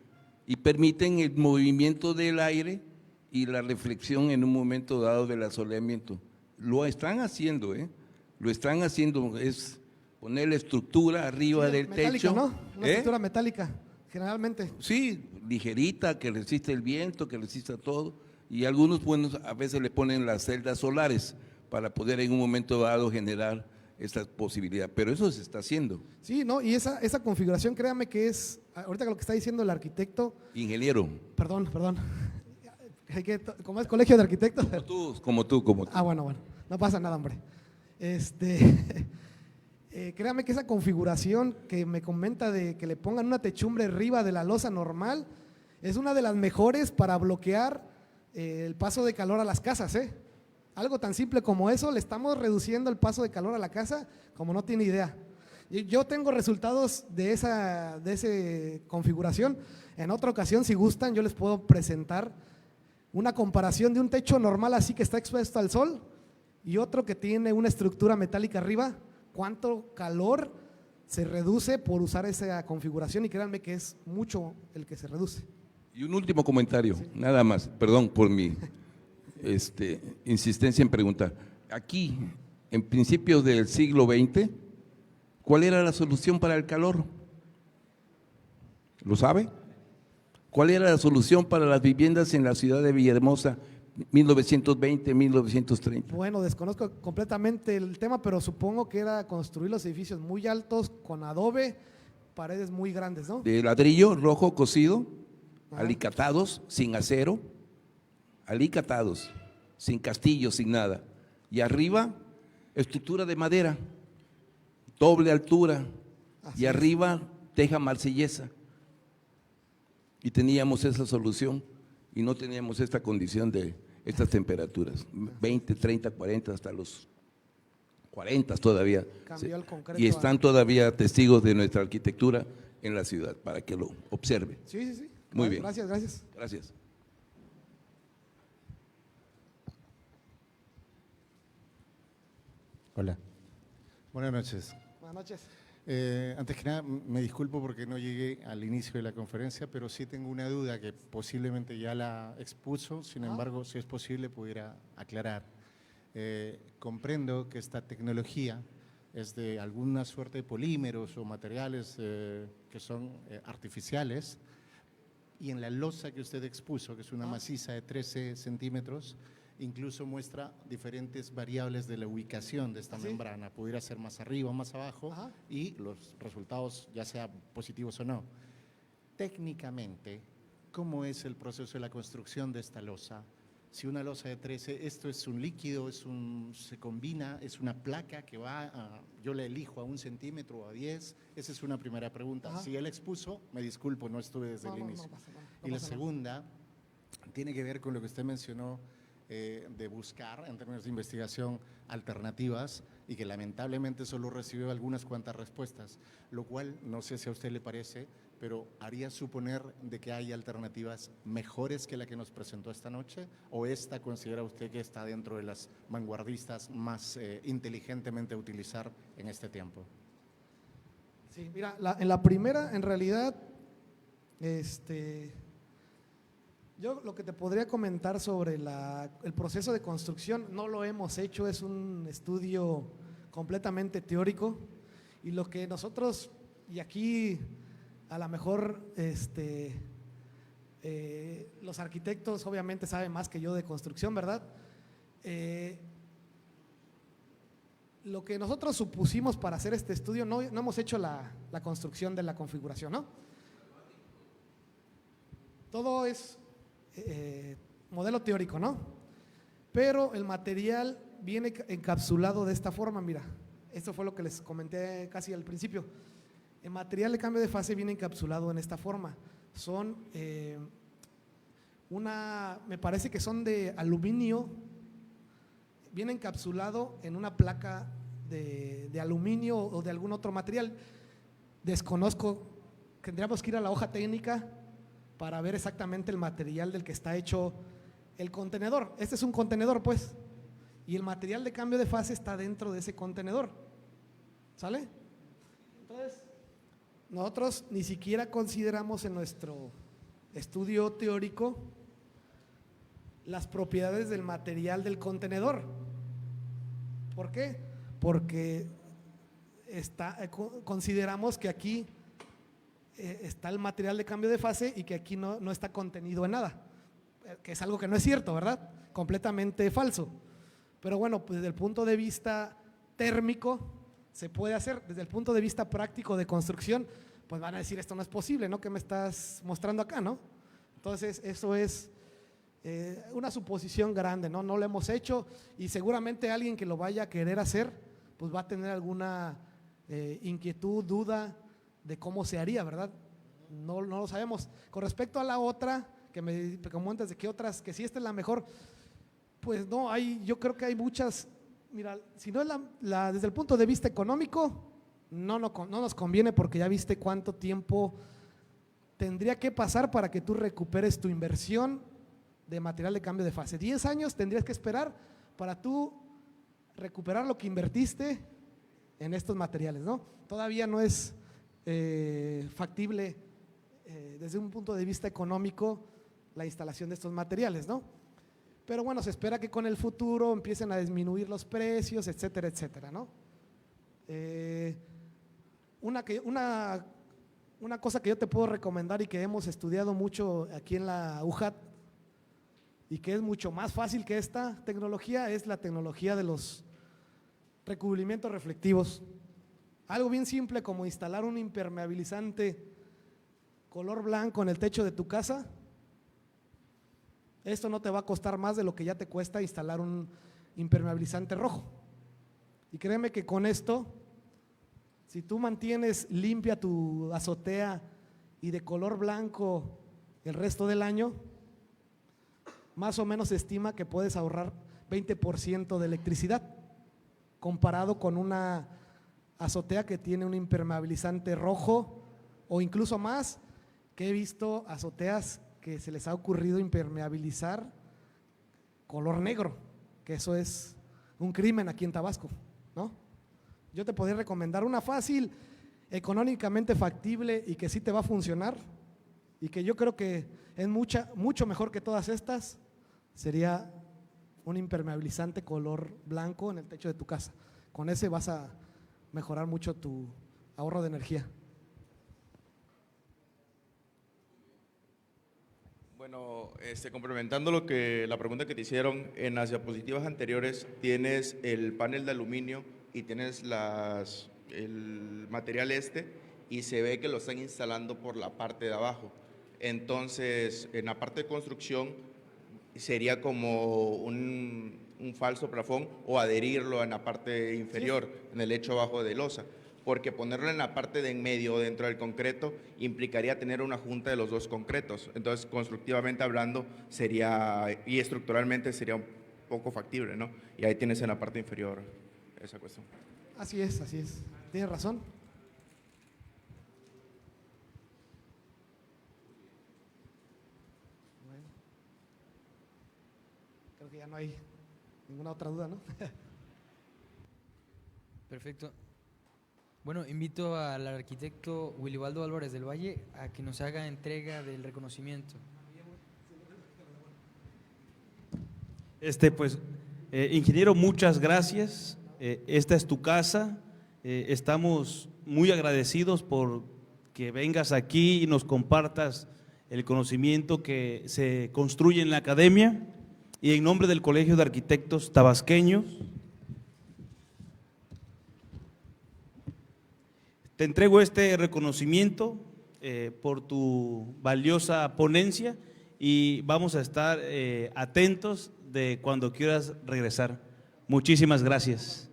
y permiten el movimiento del aire y la reflexión en un momento dado del asoleamiento. Lo están haciendo, lo están haciendo, es poner la estructura arriba Sí, del metálica, techo. ¿no? Una estructura metálica, generalmente. Sí, ligerita, que resiste el viento, que resista todo. Y algunos, bueno, a veces le ponen las celdas solares para poder en un momento dado generar esta posibilidad. Pero eso se está haciendo. Sí, ¿no? Y esa configuración, créame que es, ahorita lo que está diciendo el arquitecto, Ingeniero, perdón, como es colegio de arquitectos. como tú. Ah, bueno, no pasa nada, hombre. Créame que esa configuración que me comenta de que le pongan una techumbre arriba de la losa normal es una de las mejores para bloquear el paso de calor a las casas, ¿eh? Algo tan simple como eso, le estamos reduciendo el paso de calor a la casa como no tiene idea. Yo tengo resultados de esa configuración. En otra ocasión, si gustan, yo les puedo presentar una comparación de un techo normal así que está expuesto al sol y otro que tiene una estructura metálica arriba. Cuánto calor se reduce por usar esa configuración, y créanme que es mucho el que se reduce. Y un último comentario, nada más, perdón por mi insistencia en preguntar. Aquí, en principios del siglo XX, ¿cuál era la solución para el calor? ¿Lo sabe? ¿Cuál era la solución para las viviendas en la ciudad de Villahermosa 1920, 1930? Bueno, desconozco completamente el tema, pero supongo que era construir los edificios muy altos con adobe, paredes muy grandes, ¿no? De ladrillo rojo cocido, Ajá. alicatados, sin acero, alicatados, sin castillo, sin nada. Y arriba, estructura de madera, doble altura, Así y es. arriba, teja marsellesa. Y teníamos esa solución y no teníamos esta condición de estas temperaturas, 20, 30, 40, hasta los 40 todavía. Cambió el concreto Y están todavía testigos de nuestra arquitectura en la ciudad, para que lo observe. Sí. Muy bien. Gracias. Gracias. Hola, buenas noches. Buenas noches. Antes que nada, me disculpo porque no llegué al inicio de la conferencia, pero sí tengo una duda que posiblemente ya la expuso, sin embargo, si es posible, pudiera aclarar. Comprendo que esta tecnología es de alguna suerte de polímeros o materiales que son artificiales, y en la losa que usted expuso, que es una maciza de 13 centímetros, incluso muestra diferentes variables de la ubicación de esta ¿Sí? membrana. Pudiera ser más arriba o más abajo. Ajá. Y los resultados, ya sea positivos o no. Técnicamente, ¿cómo es el proceso de la construcción de esta losa? Si una losa de 13, esto es un líquido, se combina, es una placa que yo la elijo a 1 centímetro o a 10. Esa es una primera pregunta. Ajá. Si él expuso, me disculpo, no estuve desde el inicio. No pasa nada, Y la pasa nada. segunda tiene que ver con lo que usted mencionó, de buscar en términos de investigación alternativas, y que lamentablemente solo recibió algunas cuantas respuestas, lo cual no sé si a usted le parece, pero haría suponer de que hay alternativas mejores que la que nos presentó esta noche, o esta considera usted que está dentro de las vanguardistas más inteligentemente a utilizar en este tiempo. Sí, mira, en la primera, en realidad, yo lo que te podría comentar sobre el proceso de construcción, no lo hemos hecho, es un estudio completamente teórico, y lo que nosotros, y aquí a lo mejor los arquitectos obviamente saben más que yo de construcción, ¿verdad? Lo que nosotros supusimos para hacer este estudio, no hemos hecho la construcción de la configuración, ¿no? Todo es modelo teórico, ¿no? Pero el material viene encapsulado de esta forma, mira, esto fue lo que les comenté casi al principio. El material de cambio de fase viene encapsulado en esta forma. son me parece que son de aluminio, viene encapsulado en una placa de aluminio o de algún otro material. Desconozco, tendríamos que ir a la hoja técnica para ver exactamente el material del que está hecho el contenedor. Este es un contenedor, pues, y el material de cambio de fase está dentro de ese contenedor. ¿Sale? Entonces, nosotros ni siquiera consideramos en nuestro estudio teórico las propiedades del material del contenedor. ¿Por qué? Porque consideramos que aquí está el material de cambio de fase y que aquí no está contenido en nada, que es algo que no es cierto, ¿verdad? Completamente falso. Pero bueno, pues desde el punto de vista térmico se puede hacer, desde el punto de vista práctico de construcción, pues van a decir esto no es posible, ¿no? ¿Qué me estás mostrando acá, no? Entonces eso es una suposición grande, ¿no? No lo hemos hecho y seguramente alguien que lo vaya a querer hacer, pues va a tener alguna inquietud, duda de cómo se haría, ¿verdad? No lo sabemos. Con respecto a la otra, que me comentas de qué otras, que si esta es la mejor, pues no, yo creo que hay muchas. Mira, si no es desde el punto de vista económico, no nos conviene porque ya viste cuánto tiempo tendría que pasar para que tú recuperes tu inversión de material de cambio de fase. 10 años tendrías que esperar para tú recuperar lo que invertiste en estos materiales, ¿no? Todavía no es factible desde un punto de vista económico la instalación de estos materiales, ¿no? Pero bueno, se espera que con el futuro empiecen a disminuir los precios, etcétera, etcétera, ¿no? Una cosa que yo te puedo recomendar y que hemos estudiado mucho aquí en la UJAT y que es mucho más fácil que esta tecnología es la tecnología de los recubrimientos reflectivos. Algo bien simple como instalar un impermeabilizante color blanco en el techo de tu casa. Esto no te va a costar más de lo que ya te cuesta instalar un impermeabilizante rojo. Y créeme que con esto, si tú mantienes limpia tu azotea y de color blanco el resto del año, más o menos se estima que puedes ahorrar 20% de electricidad comparado con una azotea que tiene un impermeabilizante rojo o incluso más, que he visto azoteas que se les ha ocurrido impermeabilizar color negro, que eso es un crimen aquí en Tabasco, ¿no? Yo te podría recomendar una fácil, económicamente factible y que sí te va a funcionar y que yo creo que es mucho mejor que todas estas, sería un impermeabilizante color blanco en el techo de tu casa. Con ese vas a mejorar mucho tu ahorro de energía. Bueno, complementando la pregunta que te hicieron, en las diapositivas anteriores tienes el panel de aluminio y tienes el material y se ve que lo están instalando por la parte de abajo. Entonces, en la parte de construcción sería como un falso plafón o adherirlo en la parte inferior, en el lecho abajo de losa, porque ponerlo en la parte de en medio dentro del concreto implicaría tener una junta de los dos concretos. Entonces, constructivamente hablando y estructuralmente sería un poco factible, ¿no? Y ahí tienes en la parte inferior esa cuestión. Así es, tienes razón. Bueno, creo que ya no hay ninguna otra duda, ¿no? Perfecto. Bueno, invito al arquitecto Wilibaldo Álvarez del Valle a que nos haga entrega del reconocimiento. Ingeniero, muchas gracias. Esta es tu casa. Estamos muy agradecidos por que vengas aquí y nos compartas el conocimiento que se construye en la academia, y en nombre del Colegio de Arquitectos Tabasqueños te entrego este reconocimiento por tu valiosa ponencia, y vamos a estar atentos de cuando quieras regresar. Muchísimas gracias.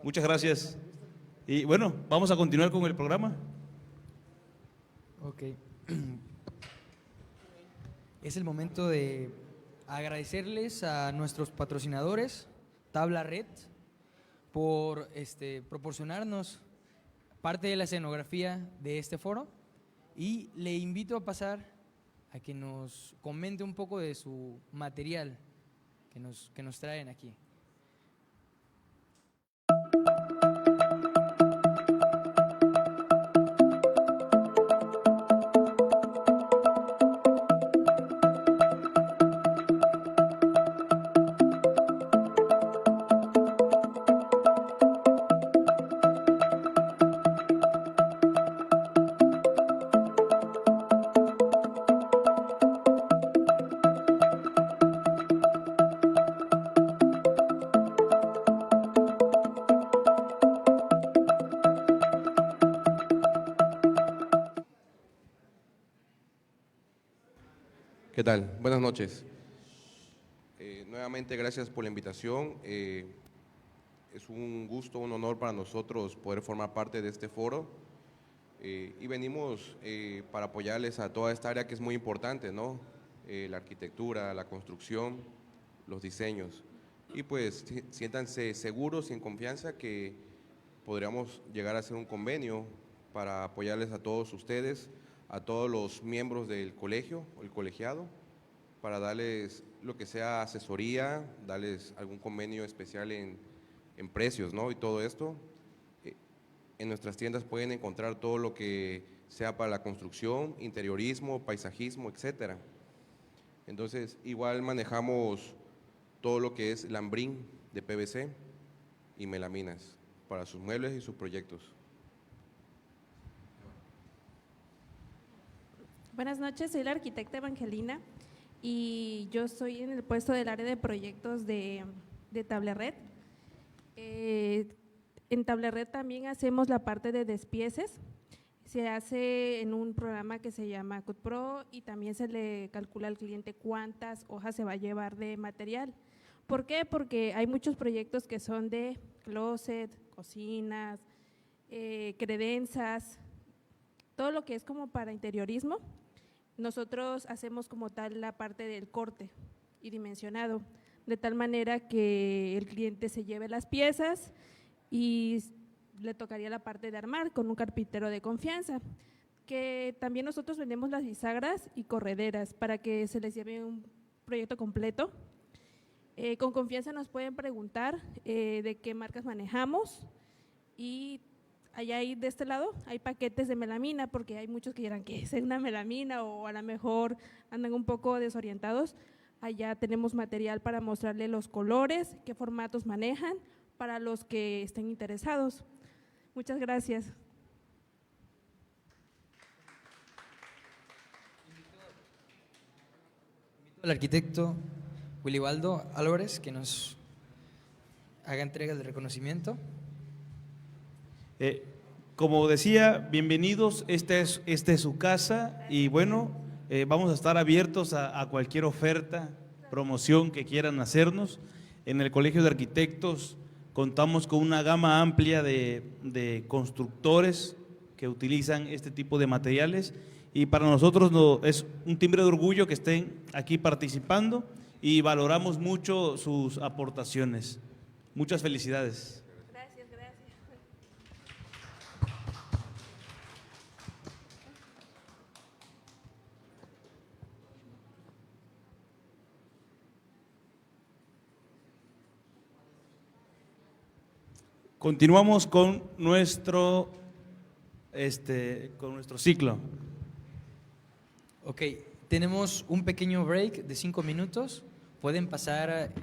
Muchas gracias. Y bueno, vamos a continuar con el programa. Ok. Es el momento de agradecerles a nuestros patrocinadores, Tabla Red, por proporcionarnos parte de la escenografía de este foro, y le invito a pasar a que nos comente un poco de su material que nos traen aquí. ¿Qué tal? Buenas noches. Nuevamente gracias por la invitación. Es un gusto, un honor para nosotros poder formar parte de este foro y venimos para apoyarles a toda esta área que es muy importante, ¿no? La arquitectura, la construcción, los diseños. Y pues siéntanse seguros y en confianza que podríamos llegar a hacer un convenio para apoyarles a todos ustedes, a todos los miembros del colegio o el colegiado, para darles lo que sea asesoría, darles algún convenio especial en precios, ¿no? Y todo esto. En nuestras tiendas pueden encontrar todo lo que sea para la construcción, interiorismo, paisajismo, etcétera. Entonces, igual manejamos todo lo que es lambrín de PVC y melaminas para sus muebles y sus proyectos. Buenas noches, soy la arquitecta Evangelina y yo estoy en el puesto del área de proyectos de Tabla Red. En Tabla Red también hacemos la parte de despieces, se hace en un programa que se llama CutPro y también se le calcula al cliente cuántas hojas se va a llevar de material. ¿Por qué? Porque hay muchos proyectos que son de closet, cocinas, credenzas, todo lo que es como para interiorismo. Nosotros hacemos como tal la parte del corte y dimensionado, de tal manera que el cliente se lleve las piezas y le tocaría la parte de armar con un carpintero de confianza, que también nosotros vendemos las bisagras y correderas para que se les lleve un proyecto completo. Con confianza nos pueden preguntar de qué marcas manejamos y allá de este lado hay paquetes de melamina, porque hay muchos que dirán que es una melamina o a lo mejor andan un poco desorientados. Allá tenemos material para mostrarle los colores, qué formatos manejan para los que estén interesados. Muchas gracias. Al arquitecto Wilibaldo Álvarez que nos haga entrega del reconocimiento. Como decía, bienvenidos, esta es su casa y bueno, vamos a estar abiertos a cualquier oferta, promoción que quieran hacernos. En el Colegio de Arquitectos contamos con una gama amplia de constructores que utilizan este tipo de materiales y para nosotros es un timbre de orgullo que estén aquí participando y valoramos mucho sus aportaciones. Muchas felicidades. Gracias, gracias. Continuamos con nuestro ciclo. Ok, tenemos un pequeño break de 5 minutos. Pueden pasar